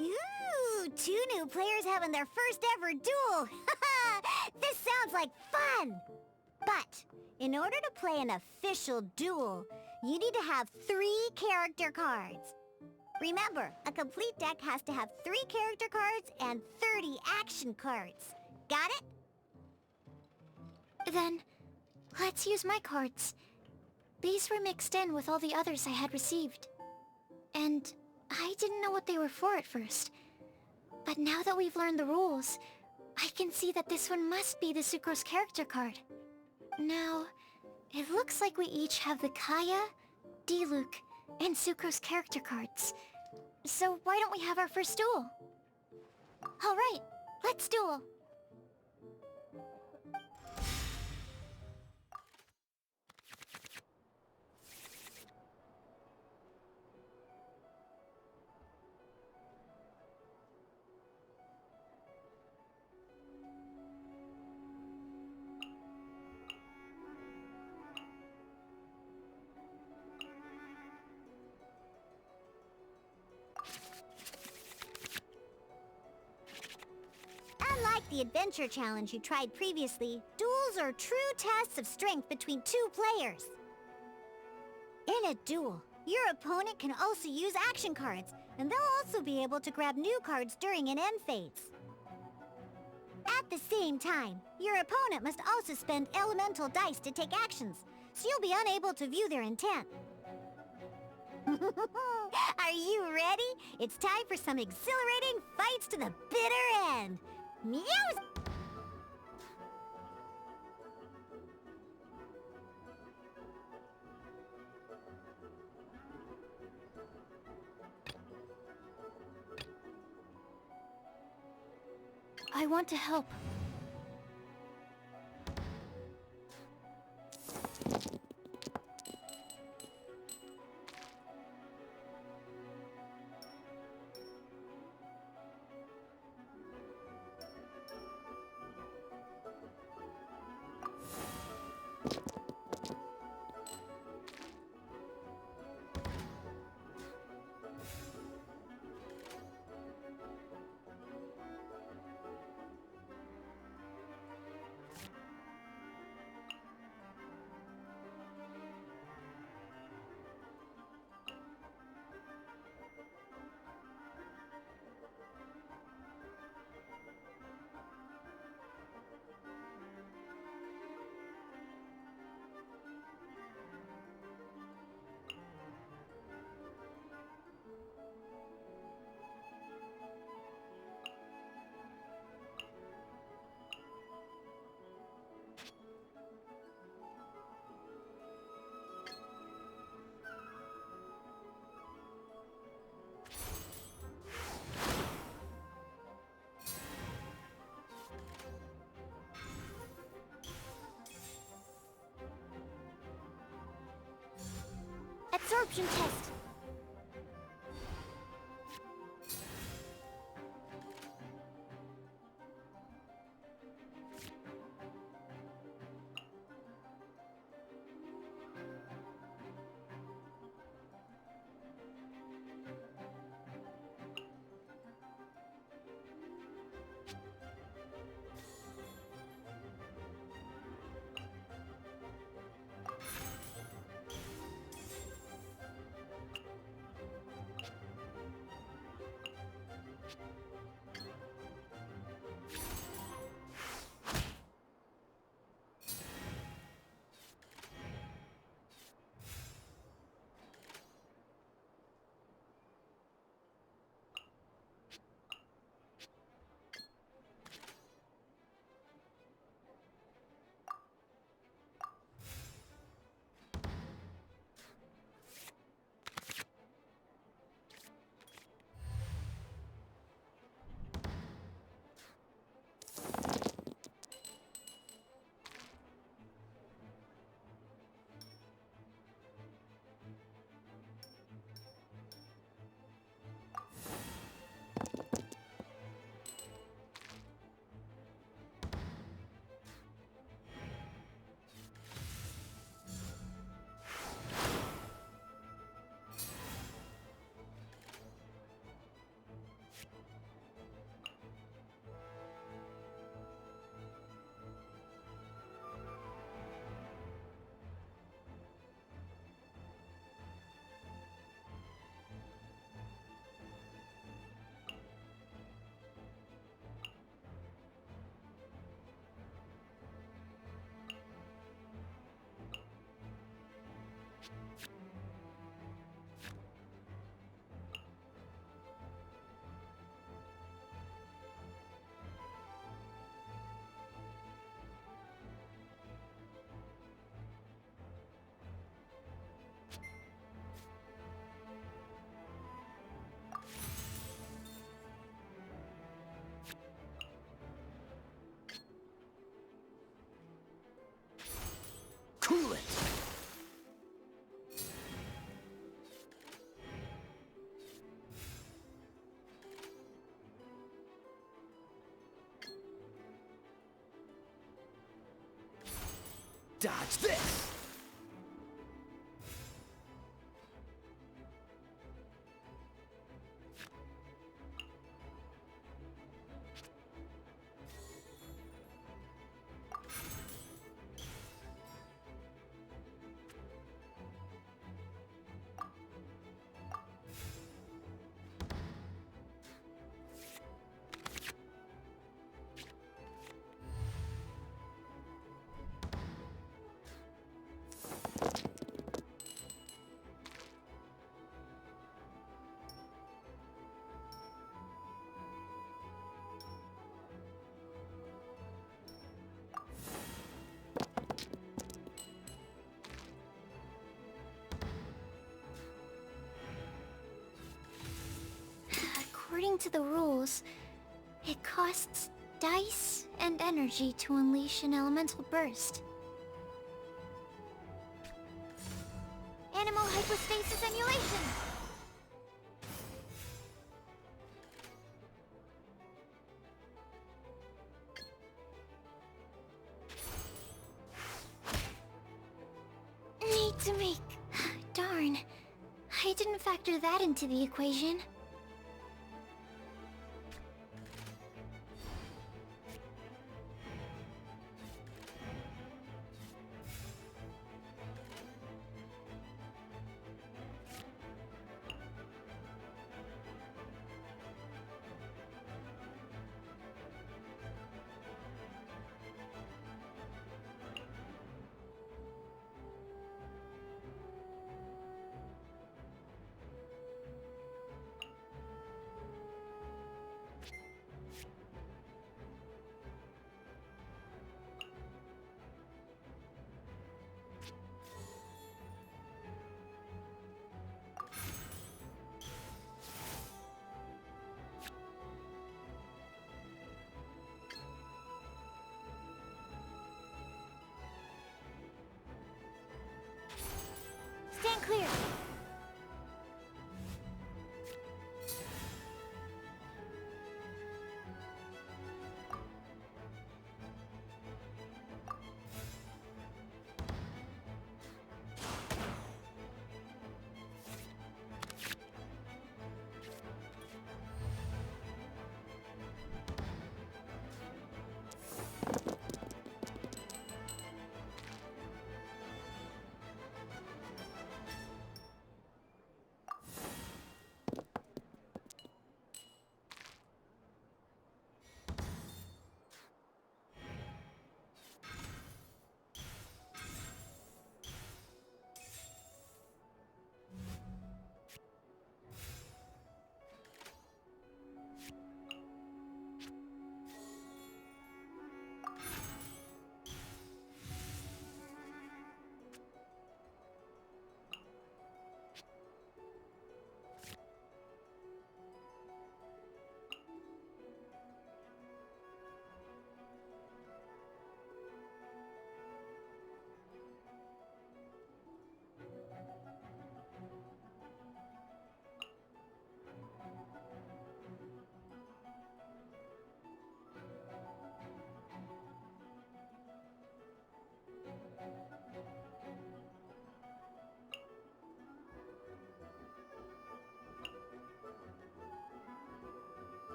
Ooh, 2 new players having their first ever duel. This sounds like fun! But, in order to play an official duel, you need to have 3 character cards. Remember, a complete deck has to have 3 character cards and 30 action cards. Got it? Then, let's use my cards. These were mixed in with all the others I had received. And I didn't know what they were for at first. But now that we've learned the rules, I can see that this one must be the Sucrose character card. Now, it looks like we each have the Kaya, Diluc, and Sucrose character cards. So why don't we have our first duel? Alright, let's duel. the adventure challenge you tried previously, duels are true tests of strength between two players. In a duel, your opponent can also use action cards, and they'll also be able to grab new cards during an end phase. At the same time, your opponent must also spend elemental dice to take actions, so you'll be unable to view their intent. Are you ready? It's time for some exhilarating fights to the bitter end. Music! I want to help. Absorption test. Cool it! Dodge this! according to the rules, it costs dice and energy to unleash an elemental burst. Animal hypostasis emulation! Need to make... Darn. I didn't factor that into the equation.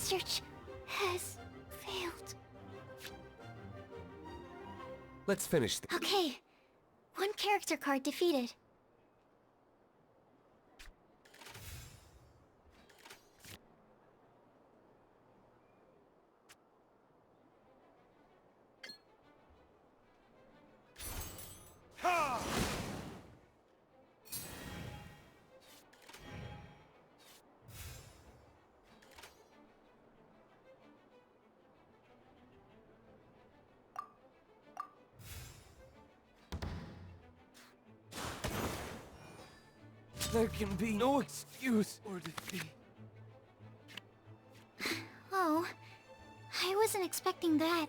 research has failed. Let's finish Okay. One character card defeated. There can be no excuse or defeat. Oh, I wasn't expecting that.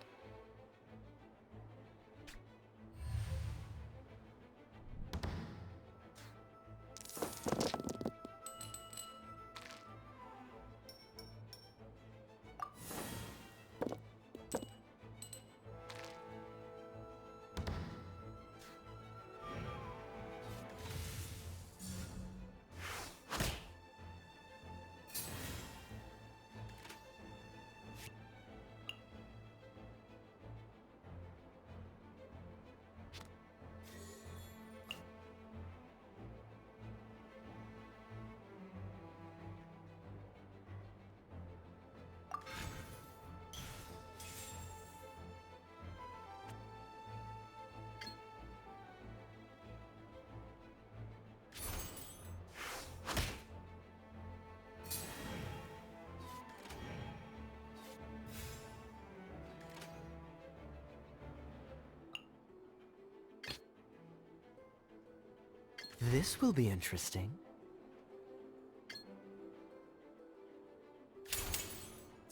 This will be interesting.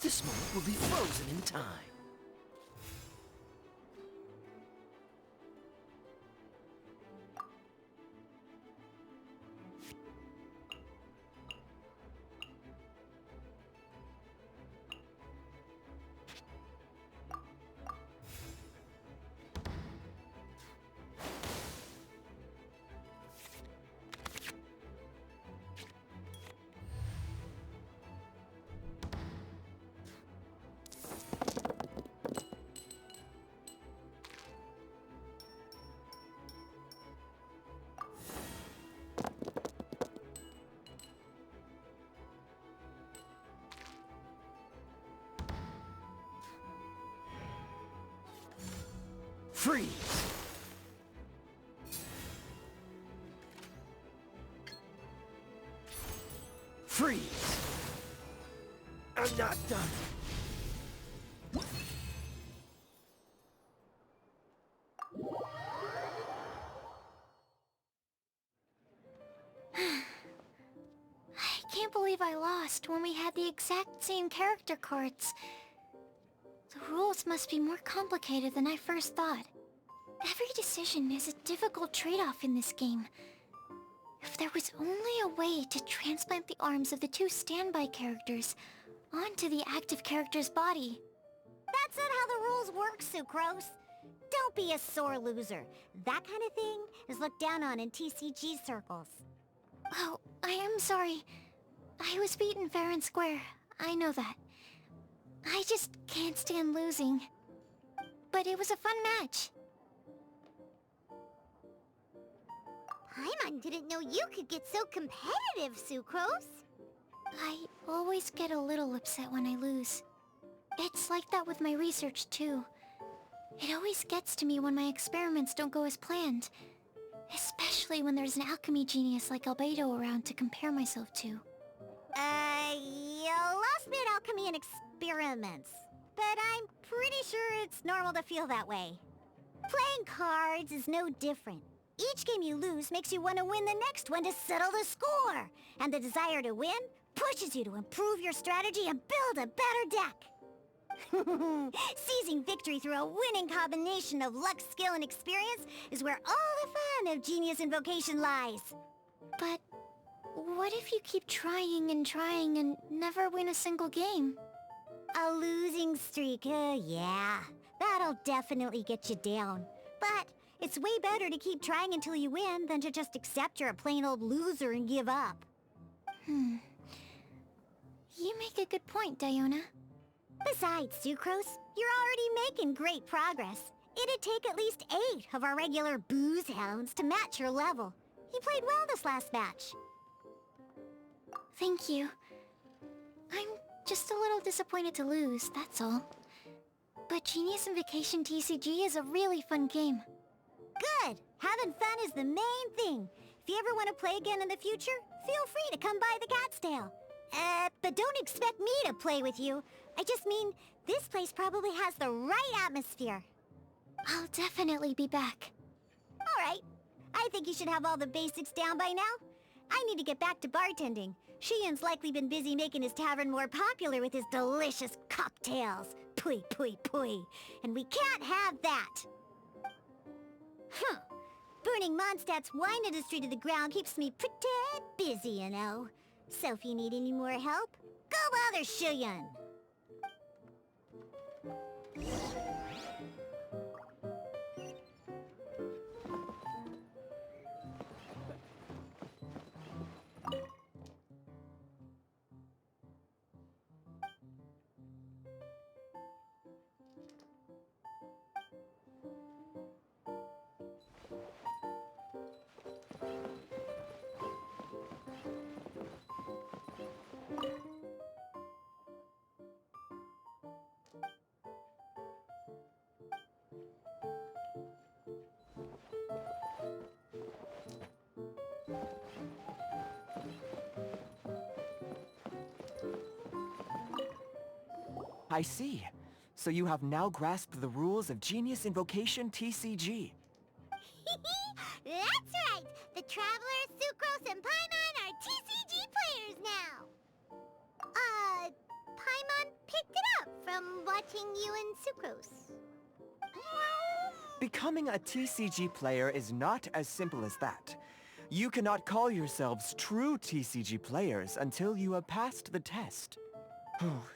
This moment will be frozen in time. Freeze! Freeze! I'm not done. I can't believe I lost when we had the exact same character cards. The rules must be more complicated than I first thought. Every decision is a difficult trade-off in this game. If there was only a way to transplant the arms of the two standby characters onto the active character's body. That's not how the rules work, Sucrose. Don't be a sore loser. That kind of thing is looked down on in TCG circles. Oh, I am sorry. I was beaten fair and square. I know that. I just can't stand losing. But it was a fun match. Paimon didn't know you could get so competitive, Sucrose. I always get a little upset when I lose. It's like that with my research, too. It always gets to me when my experiments don't go as planned. Especially when there's an alchemy genius like Albedo around to compare myself to. You lost me at alchemy and experiments. But I'm pretty sure it's normal to feel that way. Playing cards is no different. Each game you lose makes you want to win the next one to settle the score. And the desire to win pushes you to improve your strategy and build a better deck. Seizing victory through a winning combination of luck, skill, and experience is where all the fun of Genius Invocation lies. But what if you keep trying and never win a single game? A losing streak, yeah. That'll definitely get you down. But it's way better to keep trying until you win than to just accept you're a plain old loser and give up. You make a good point, Diona. Besides, Sucrose, you're already making great progress. It'd take at least 8 of our regular booze hounds to match your level. You played well this last match. Thank you. I'm just a little disappointed to lose, that's all. But Genius Invocation TCG is a really fun game. Good! Having fun is the main thing. If you ever want to play again in the future, feel free to come by the Cat's Tail. But don't expect me to play with you. I just mean, this place probably has the right atmosphere. I'll definitely be back. Alright. I think you should have all the basics down by now. I need to get back to bartending. Shiyan's likely been busy making his tavern more popular with his delicious cocktails. Pui, pui, pui. And we can't have that. Huh. Burning Mondstadt's wine industry to the ground keeps me pretty busy, you know. So if you need any more help, go bother Shiyan. I see. So you have now grasped the rules of Genius Invocation TCG. That's right! The Traveler, Sucrose, and Paimon are TCG players now! Paimon picked it up from watching you and Sucrose. Becoming a TCG player is not as simple as that. You cannot call yourselves true TCG players until you have passed the test.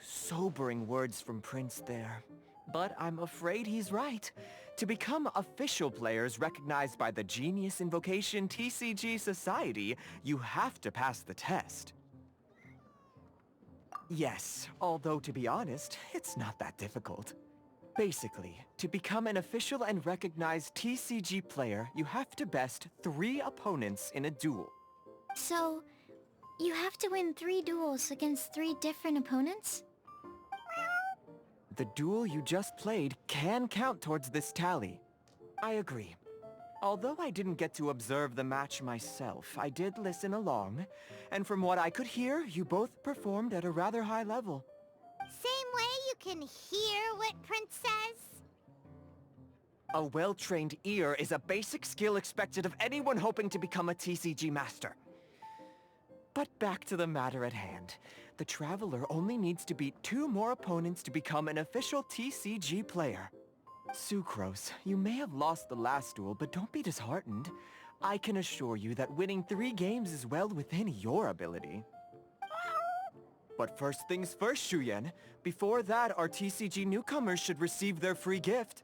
Sobering words from Prince there. But I'm afraid he's right. To become official players recognized by the Genius Invocation TCG Society, you have to pass the test. Yes, although to be honest, it's not that difficult. Basically, to become an official and recognized TCG player, you have to best 3 opponents in a duel. So, you have to win 3 duels against 3 different opponents? The duel you just played can count towards this tally. I agree. Although I didn't get to observe the match myself, I did listen along, and from what I could hear, you both performed at a rather high level. Same way you can hear what Prince says? A well-trained ear is a basic skill expected of anyone hoping to become a TCG master. But back to the matter at hand. The Traveler only needs to beat 2 more opponents to become an official TCG player. Sucrose, you may have lost the last duel, but don't be disheartened. I can assure you that winning 3 games is well within your ability. But first things first, Shuyen. Before that, our TCG newcomers should receive their free gift.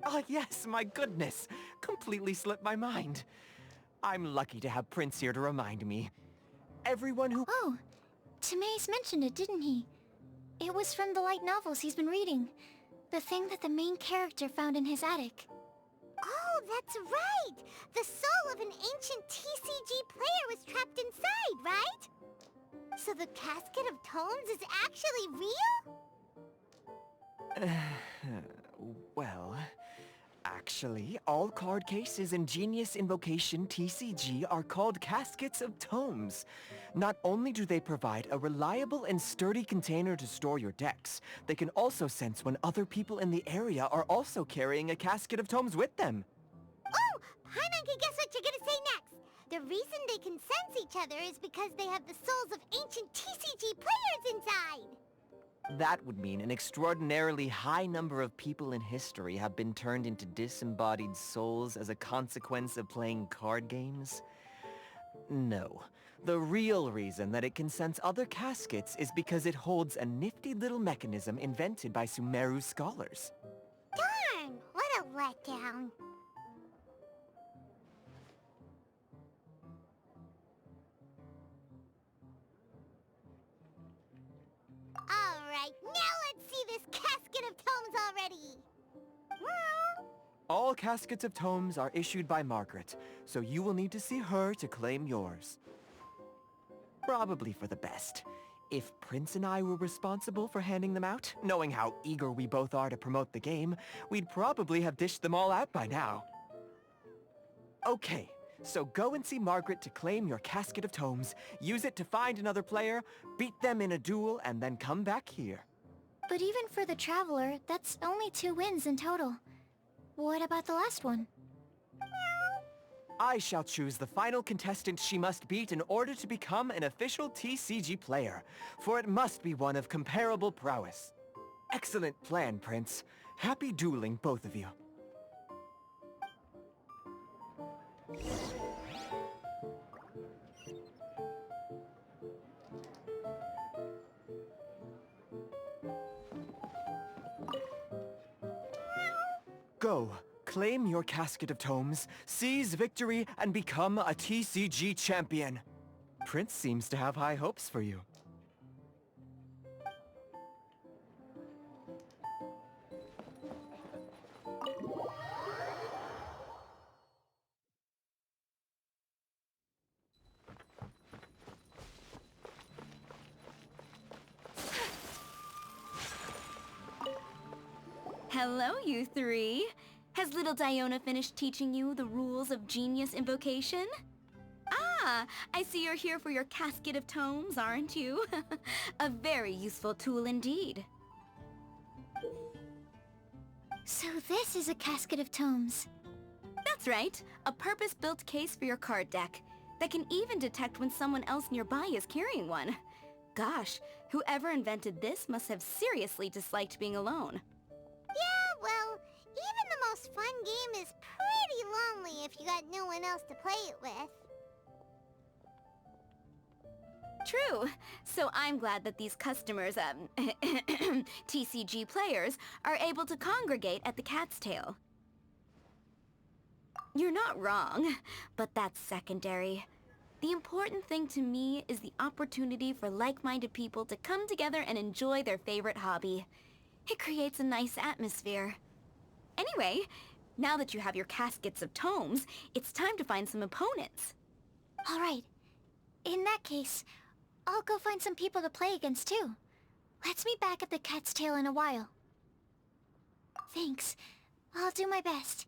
Ah, yes, my goodness. Completely slipped my mind. I'm lucky to have Prince here to remind me. Everyone who... Oh, Timaeus mentioned it, didn't he? It was from the light novels he's been reading. The thing that the main character found in his attic. Oh, that's right! The soul of an ancient TCG player was trapped inside, right? So the Casket of Tomes is actually real? Well... Actually, all card cases in Genius Invocation TCG are called Caskets of Tomes. Not only do they provide a reliable and sturdy container to store your decks, they can also sense when other people in the area are also carrying a Casket of Tomes with them. Oh! Paimon can guess what you're gonna say next! The reason they can sense each other is because they have the souls of ancient TCG players inside! That would mean an extraordinarily high number of people in history have been turned into disembodied souls as a consequence of playing card games? No. The real reason that it can sense other caskets is because it holds a nifty little mechanism invented by Sumeru scholars. Darn! What a letdown. Alright, now let's see this casket of tomes already! All caskets of tomes are issued by Margaret, so you will need to see her to claim yours. Probably for the best. If Prince and I were responsible for handing them out, knowing how eager we both are to promote the game, we'd probably have dished them all out by now. Okay, so go and see Margaret to claim your casket of tomes, use it to find another player, beat them in a duel, and then come back here. But even for the Traveler, that's only 2 wins in total. What about the last one? I shall choose the final contestant she must beat in order to become an official TCG player, for it must be one of comparable prowess. Excellent plan, Prince. Happy dueling, both of you. Go. Claim your casket of tomes, seize victory, and become a TCG champion. Prince seems to have high hopes for you. Hello, you three. Has little Diona finished teaching you the rules of genius invocation? Ah, I see you're here for your casket of tomes, aren't you? A very useful tool indeed. So this is a casket of tomes. That's right, a purpose-built case for your card deck that can even detect when someone else nearby is carrying one. Gosh, whoever invented this must have seriously disliked being alone. Yeah, well, even the most fun game is pretty lonely if you got no one else to play it with. True. So I'm glad that these customers, TCG players, are able to congregate at the Cat's Tail. You're not wrong, but that's secondary. The important thing to me is the opportunity for like-minded people to come together and enjoy their favorite hobby. It creates a nice atmosphere. Anyway, now that you have your caskets of tomes, it's time to find some opponents. All right. In that case, I'll go find some people to play against too. Let's meet back at the Cat's Tail in a while. Thanks. I'll do my best.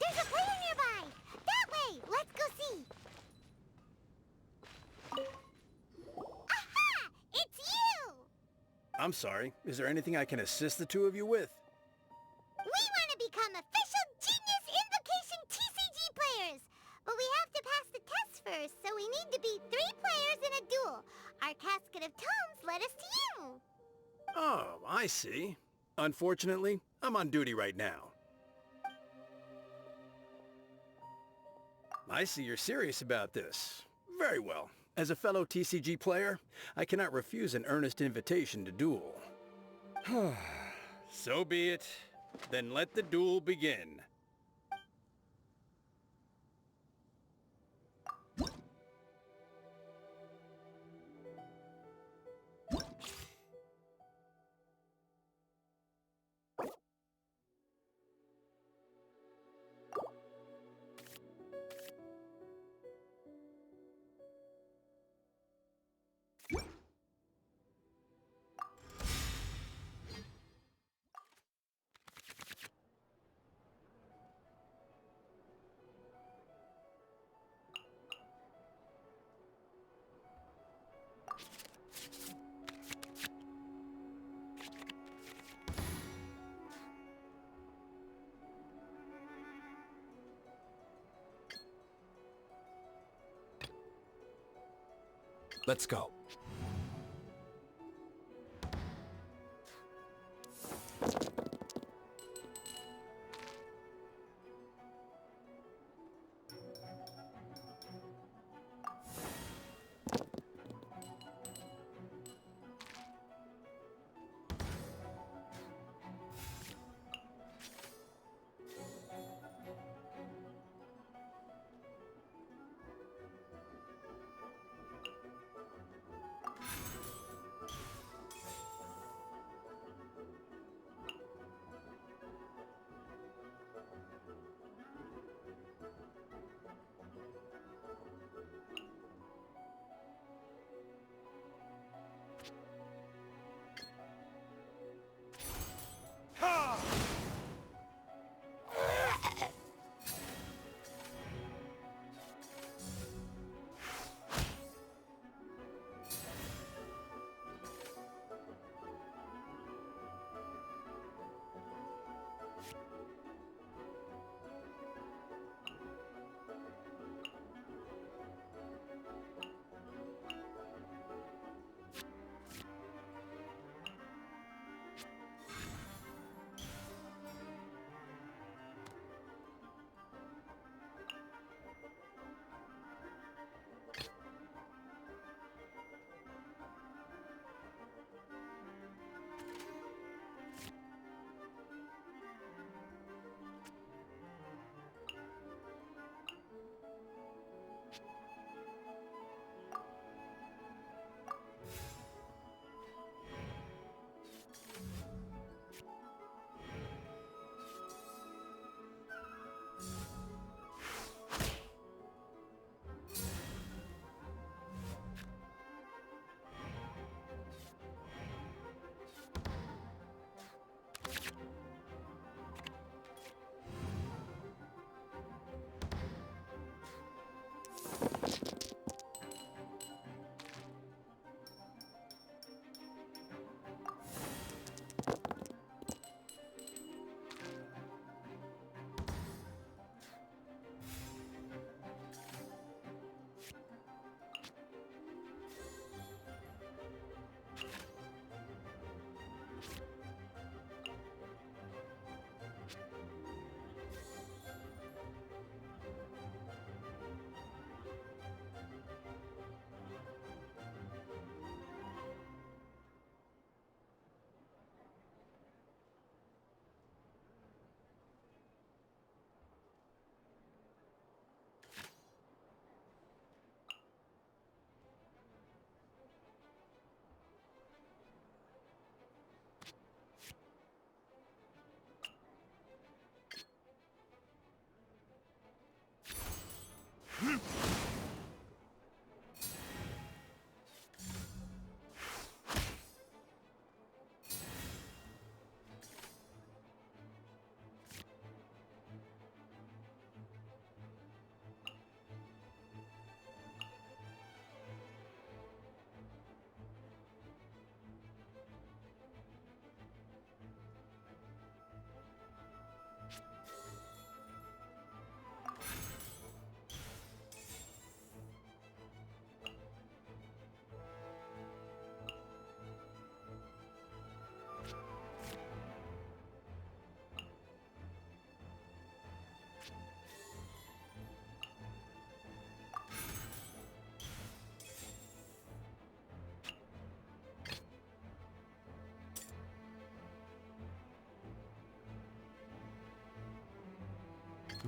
There's a player nearby! That way! Let's go see! Aha! It's you! I'm sorry. Is there anything I can assist the two of you with? We want to become official Genius Invocation TCG players! But we have to pass the test first, so we need to beat 3 players in a duel. Our casket of tomes led us to you! Oh, I see. Unfortunately, I'm on duty right now. I see you're serious about this. Very well. As a fellow TCG player, I cannot refuse an earnest invitation to duel. So be it. Then let the duel begin. Let's go.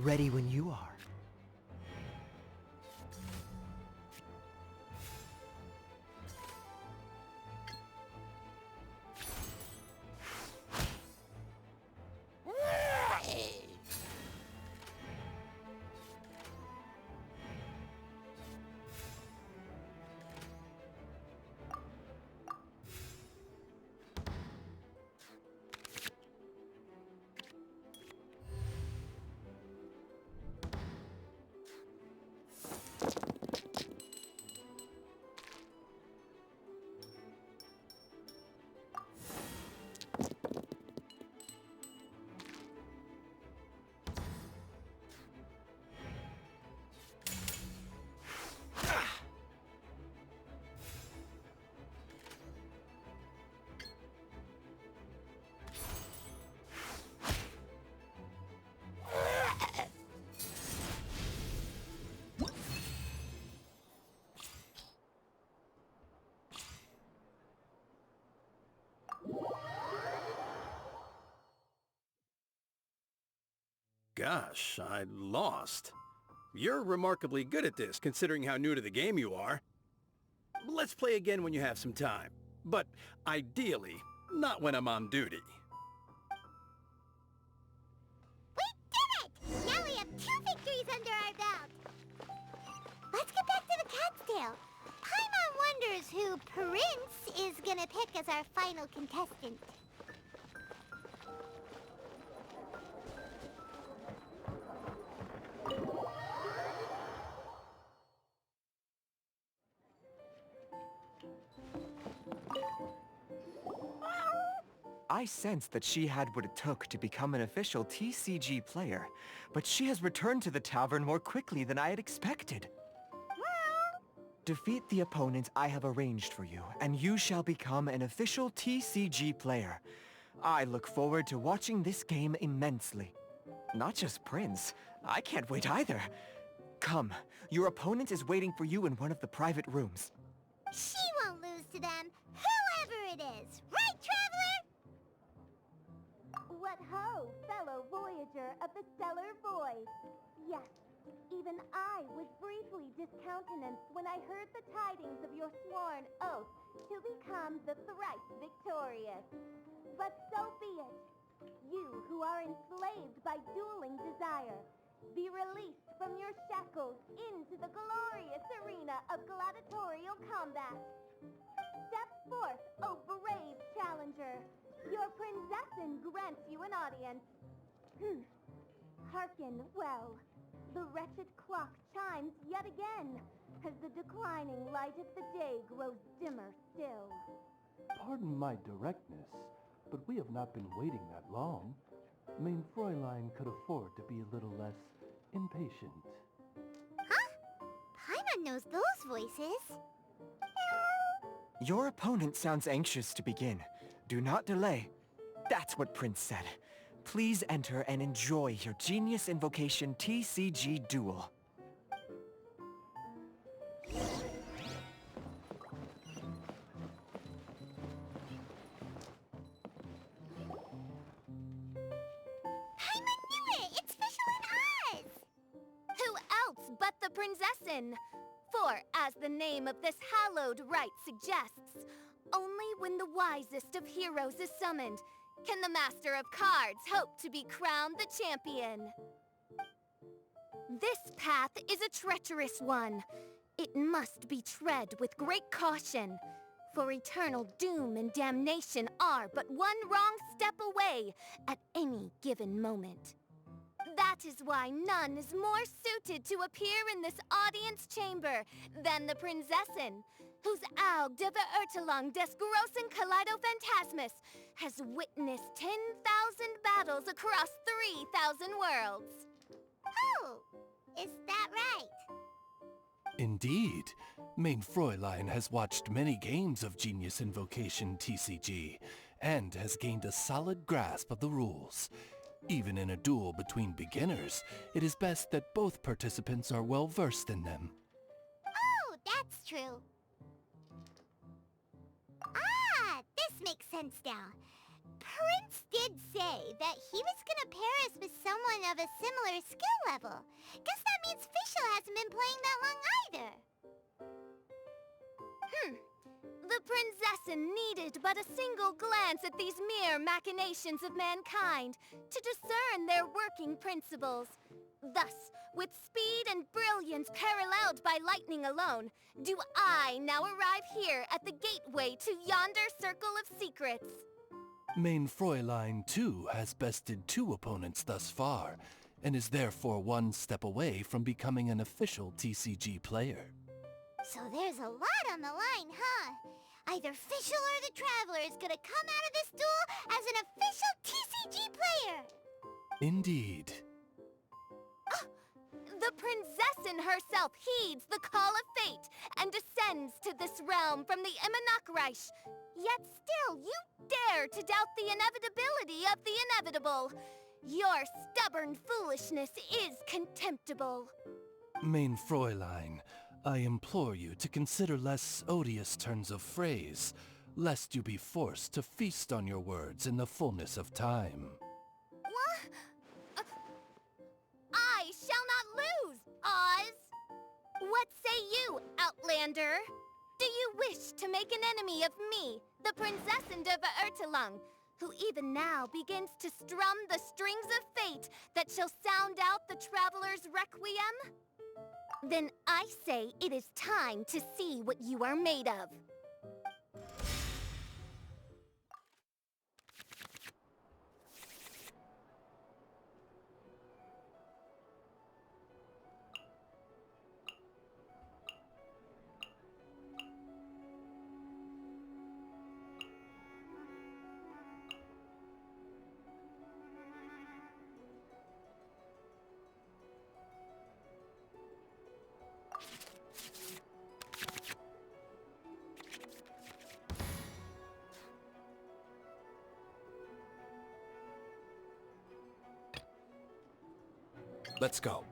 Ready when you are. Gosh, I lost. You're remarkably good at this, considering how new to the game you are. Let's play again when you have some time. But ideally, not when I'm on duty. We did it! Now we have 2 victories under our belt. Let's get back to the cat's tail. Paimon wonders who Prince is gonna pick as our final contestant. I sensed that she had what it took to become an official TCG player, but she has returned to the tavern more quickly than I had expected. Defeat the opponent I have arranged for you, and you shall become an official TCG player. I look forward to watching this game immensely. Not just Prince, I can't wait either. Come, your opponent is waiting for you in one of the private rooms. She won't lose to them, whoever it is. Right, Traveler? What ho, fellow voyager of the stellar void. Yes, even I was briefly discountenanced when I heard the tidings of your sworn oath to become the thrice victorious. But so be it. You who are enslaved by dueling desire, be released from your shackles into the glorious arena of gladiatorial combat. Step forth, O brave challenger. Your princessin grants you an audience. Hearken well. The wretched clock chimes yet again, as the declining light of the day grows dimmer still. Pardon my directness, but we have not been waiting that long. Mein Fräulein could afford to be a little less impatient. Huh? Paimon knows those voices. Your opponent sounds anxious to begin. Do not delay. That's what Prince said. Please enter and enjoy your Genius Invocation TCG duel. Paimon knew it! It's Fischl and Oz! Who else but the princessin? For, as the name of this hallowed rite suggests, only when the wisest of heroes is summoned can the master of cards hope to be crowned the champion. This path is a treacherous one. It must be tread with great caution, for eternal doom and damnation are but one wrong step away at any given moment. That is why none is more suited to appear in this audience chamber than the princessin, whose Aug de Beurtelang des großen Kaleido-Phantasmus has witnessed 10,000 battles across 3,000 worlds. Oh, is that right? Indeed. Mein Fräulein has watched many games of Genius Invocation TCG, and has gained a solid grasp of the rules. Even in a duel between beginners, it is best that both participants are well versed in them. Oh, that's true. Ah, this makes sense now. Prince did say that he was gonna pair us with someone of a similar skill level. Guess that means Fischl hasn't been playing that long either. The princessin needed but a single glance at these mere machinations of mankind to discern their working principles. Thus, with speed and brilliance paralleled by lightning alone, do I now arrive here at the gateway to yonder circle of secrets. Mein Fräulein, too, has bested 2 opponents thus far, and is therefore one step away from becoming an official TCG player. So there's a lot on the line, huh? Either Fischl or the Traveler is gonna come out of this duel as an official TCG player! Indeed. The princessin herself heeds the call of fate and descends to this realm from the Immanakreich. Yet still, you dare to doubt the inevitability of the inevitable. Your stubborn foolishness is contemptible. Mein Fräulein, I implore you to consider less odious turns of phrase, lest you be forced to feast on your words in the fullness of time. What say you, Outlander? Do you wish to make an enemy of me, the Princess of Ertelung, who even now begins to strum the strings of fate that shall sound out the traveler's requiem? Then I say it is time to see what you are made of. Let's go.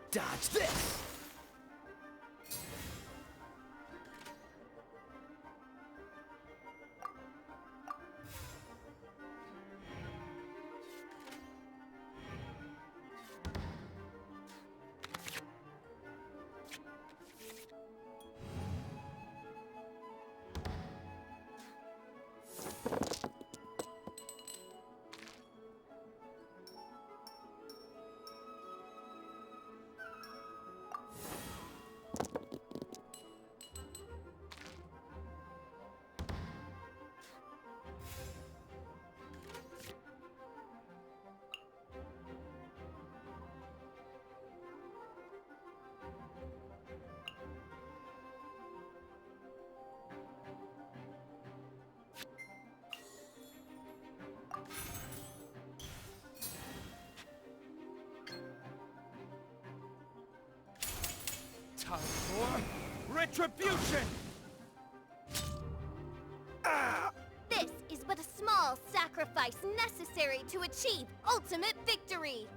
Dodge this! Time for retribution! This is but a small sacrifice necessary to achieve ultimate victory.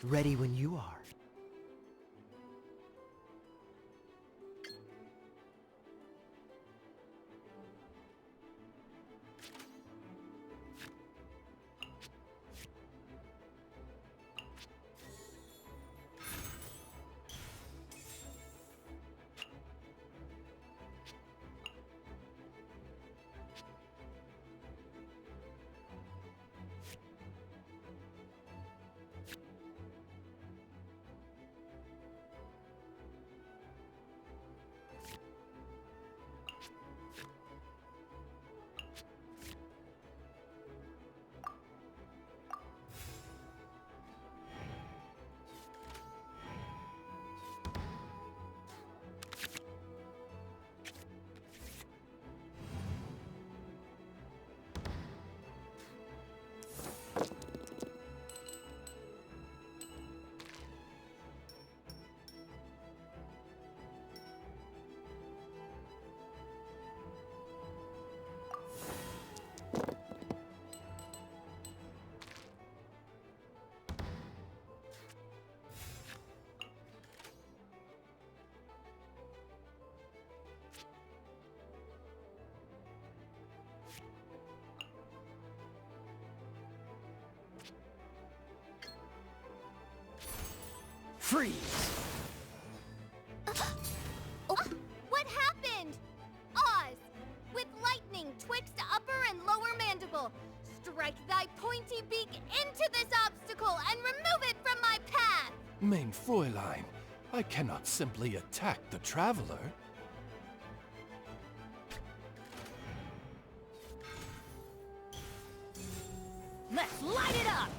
Ready when you are. Freeze! What happened? Oz! With lightning twixt upper and lower mandible, strike thy pointy beak into this obstacle and remove it from my path! Mein Fräulein, I cannot simply attack the traveler. Let's light it up!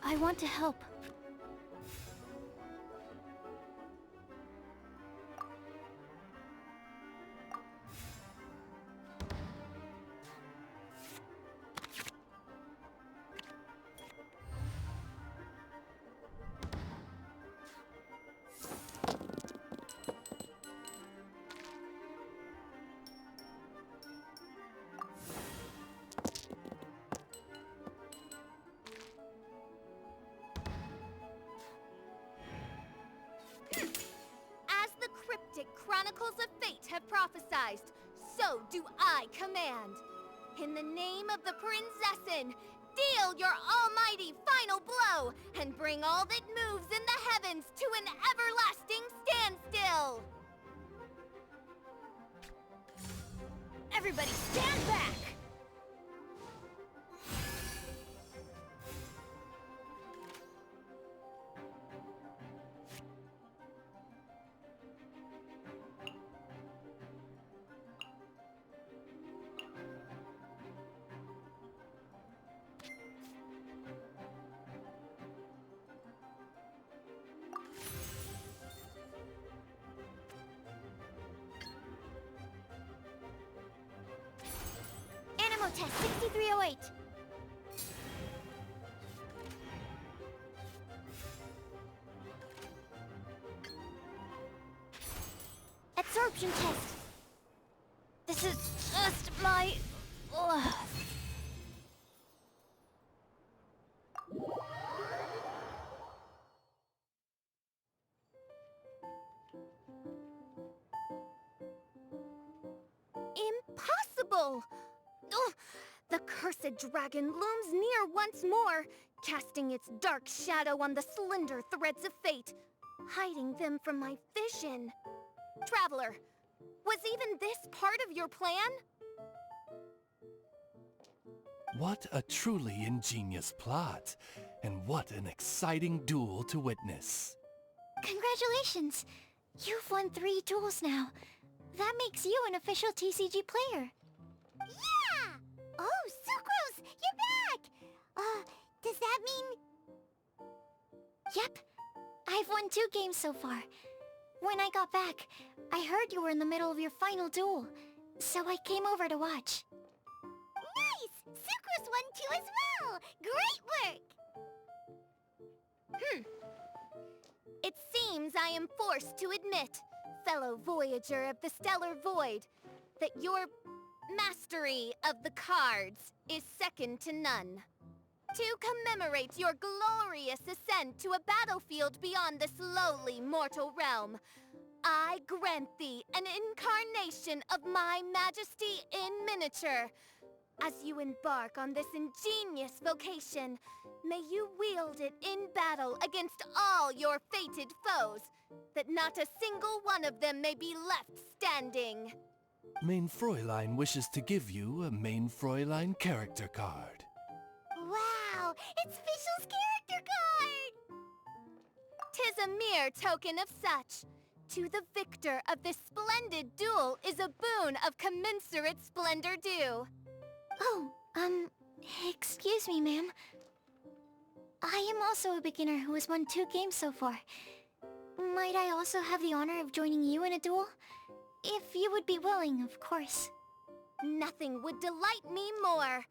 I want to help. oracles of fate have prophesied, so do I command. In the name of the Prinzessin, deal your almighty final blow and bring all that moves in the heavens to an everlasting standstill. Everybody stand back! Test 6308. Absorption test. This is just my... Impossible! Ugh, the cursed dragon looms near once more, casting its dark shadow on the slender threads of fate, hiding them from my vision. Traveler, was even this part of your plan? What a truly ingenious plot, and what an exciting duel to witness. Congratulations! You've won 3 duels now. That makes you an official TCG player. Yeah! Oh, Sucrose, you're back! Does that mean... Yep. I've won 2 games so far. When I got back, I heard you were in the middle of your final duel, so I came over to watch. Nice! Sucrose won 2 as well! Great work! It seems I am forced to admit, fellow voyager of the stellar void, that your mastery of the cards is second to none. To commemorate your glorious ascent to a battlefield beyond this lowly mortal realm, I grant thee an incarnation of my majesty in miniature. As you embark on this ingenious vocation, may you wield it in battle against all your fated foes, that not a single one of them may be left standing. Mein Fräulein wishes to give you a Mein Fräulein character card. Wow! It's Fischl's character card! 'Tis a mere token of such. To the victor of this splendid duel is a boon of commensurate splendor due. Oh, excuse me, ma'am. I am also a beginner who has won 2 games so far. Might I also have the honor of joining you in a duel? If you would be willing, of course. Nothing would delight me more.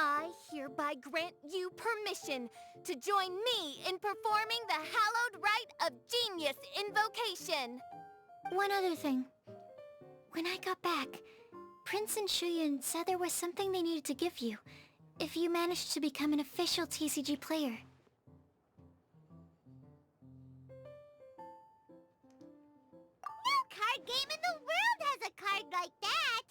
I hereby grant you permission to join me in performing the hallowed rite of genius invocation. One other thing. When I got back, Prince and Shuyan said there was something they needed to give you, if you managed to become an official TCG player. No card game in the world has a card like that!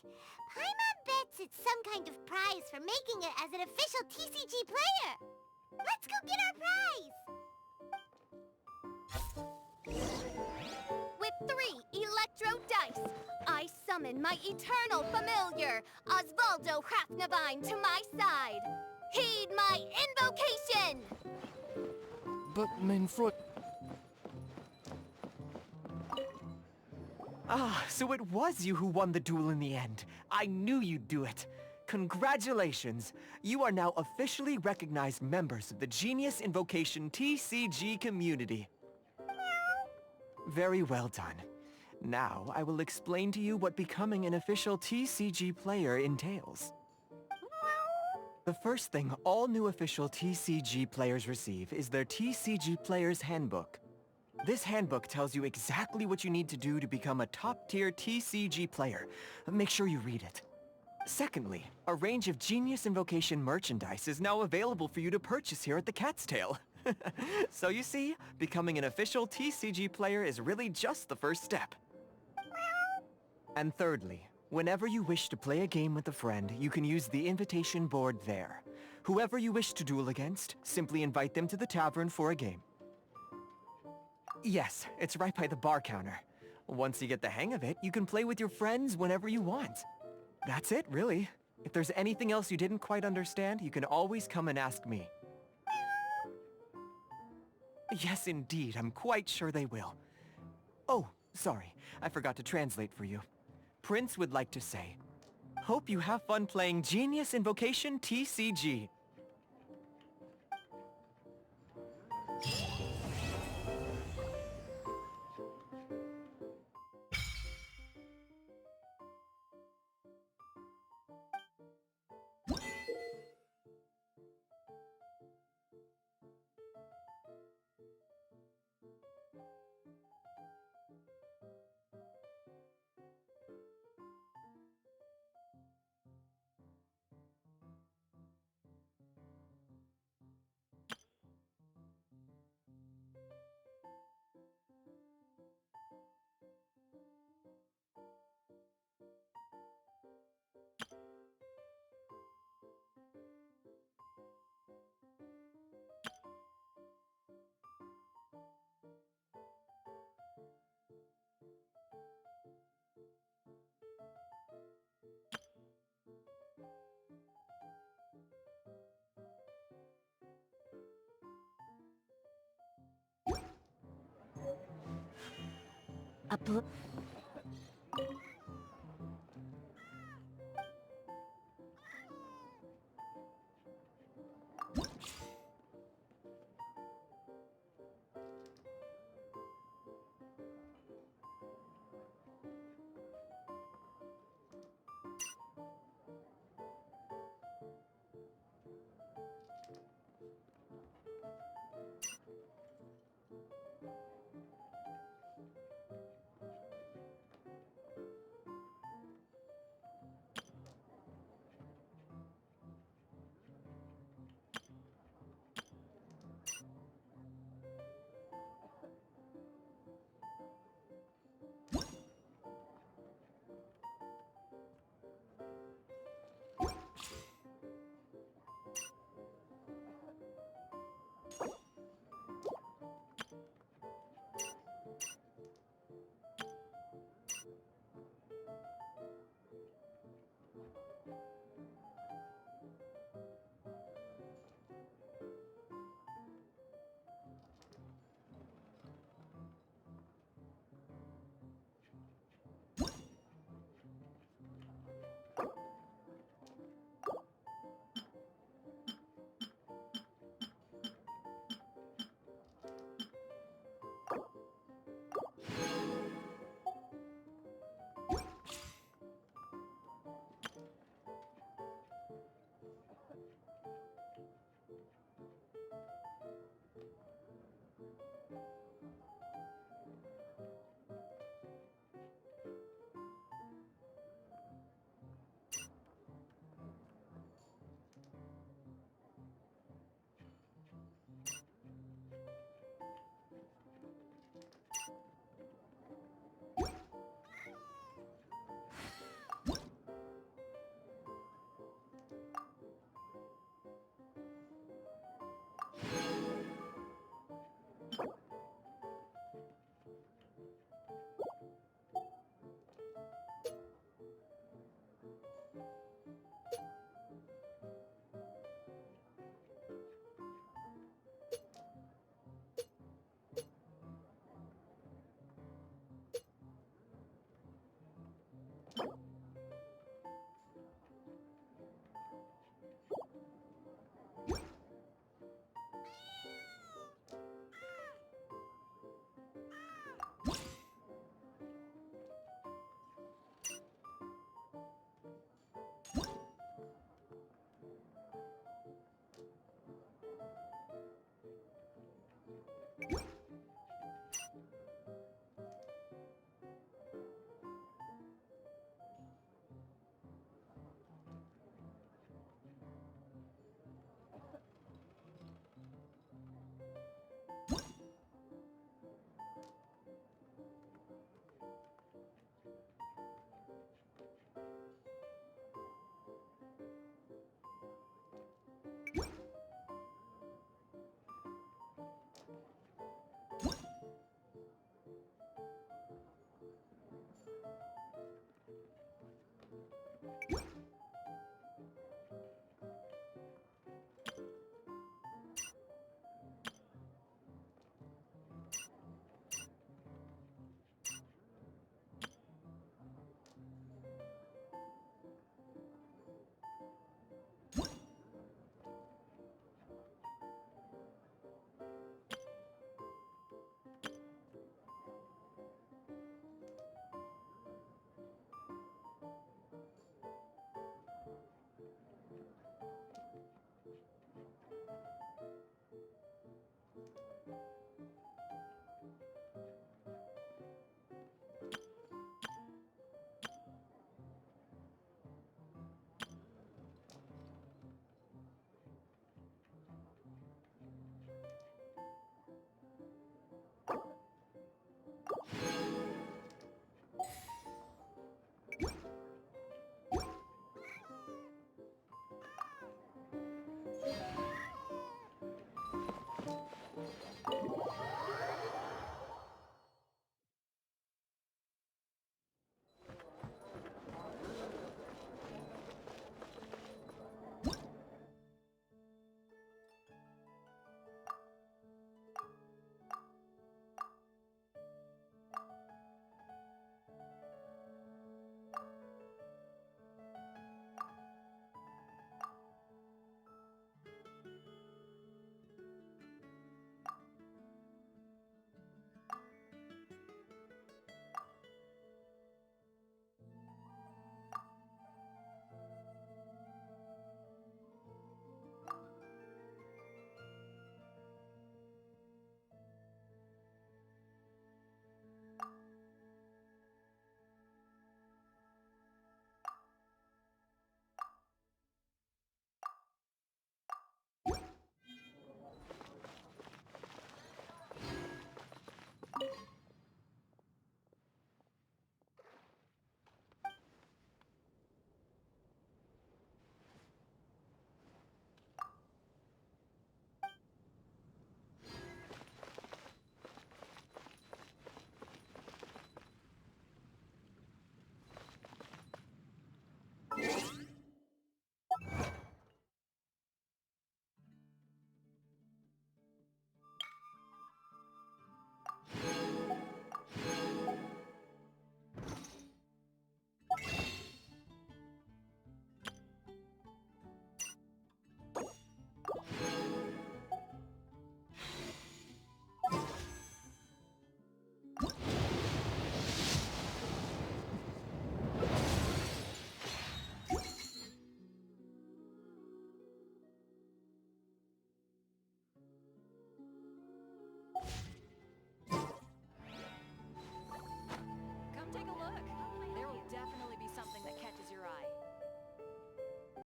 Paimon bets it's some kind of prize for making it as an official TCG player! Let's go get our prize! With 3 electro dice, I summon my eternal familiar, Osvaldo Hrafnavine, to my side. Heed my invocation! But Mein Fräulein... Ah, so it was you who won the duel in the end. I knew you'd do it. Congratulations! You are now officially recognized members of the Genius Invocation TCG community. Very well done. Now, I will explain to you what becoming an official TCG player entails. The first thing all new official TCG players receive is their TCG Player's Handbook. This handbook tells you exactly what you need to do to become a top-tier TCG player. Make sure you read it. Secondly, a range of Genius Invocation merchandise is now available for you to purchase here at the Cat's Tail. So you see, becoming an official TCG player is really just the first step. And thirdly, whenever you wish to play a game with a friend, you can use the invitation board there. Whoever you wish to duel against, simply invite them to the tavern for a game. Yes, it's right by the bar counter. Once you get the hang of it, you can play with your friends whenever you want. That's it, really. If there's anything else you didn't quite understand, you can always come and ask me. Yes, indeed, I'm quite sure they will. Oh, sorry, I forgot to translate for you. Prince would like to say, hope you have fun playing Genius Invocation TCG. A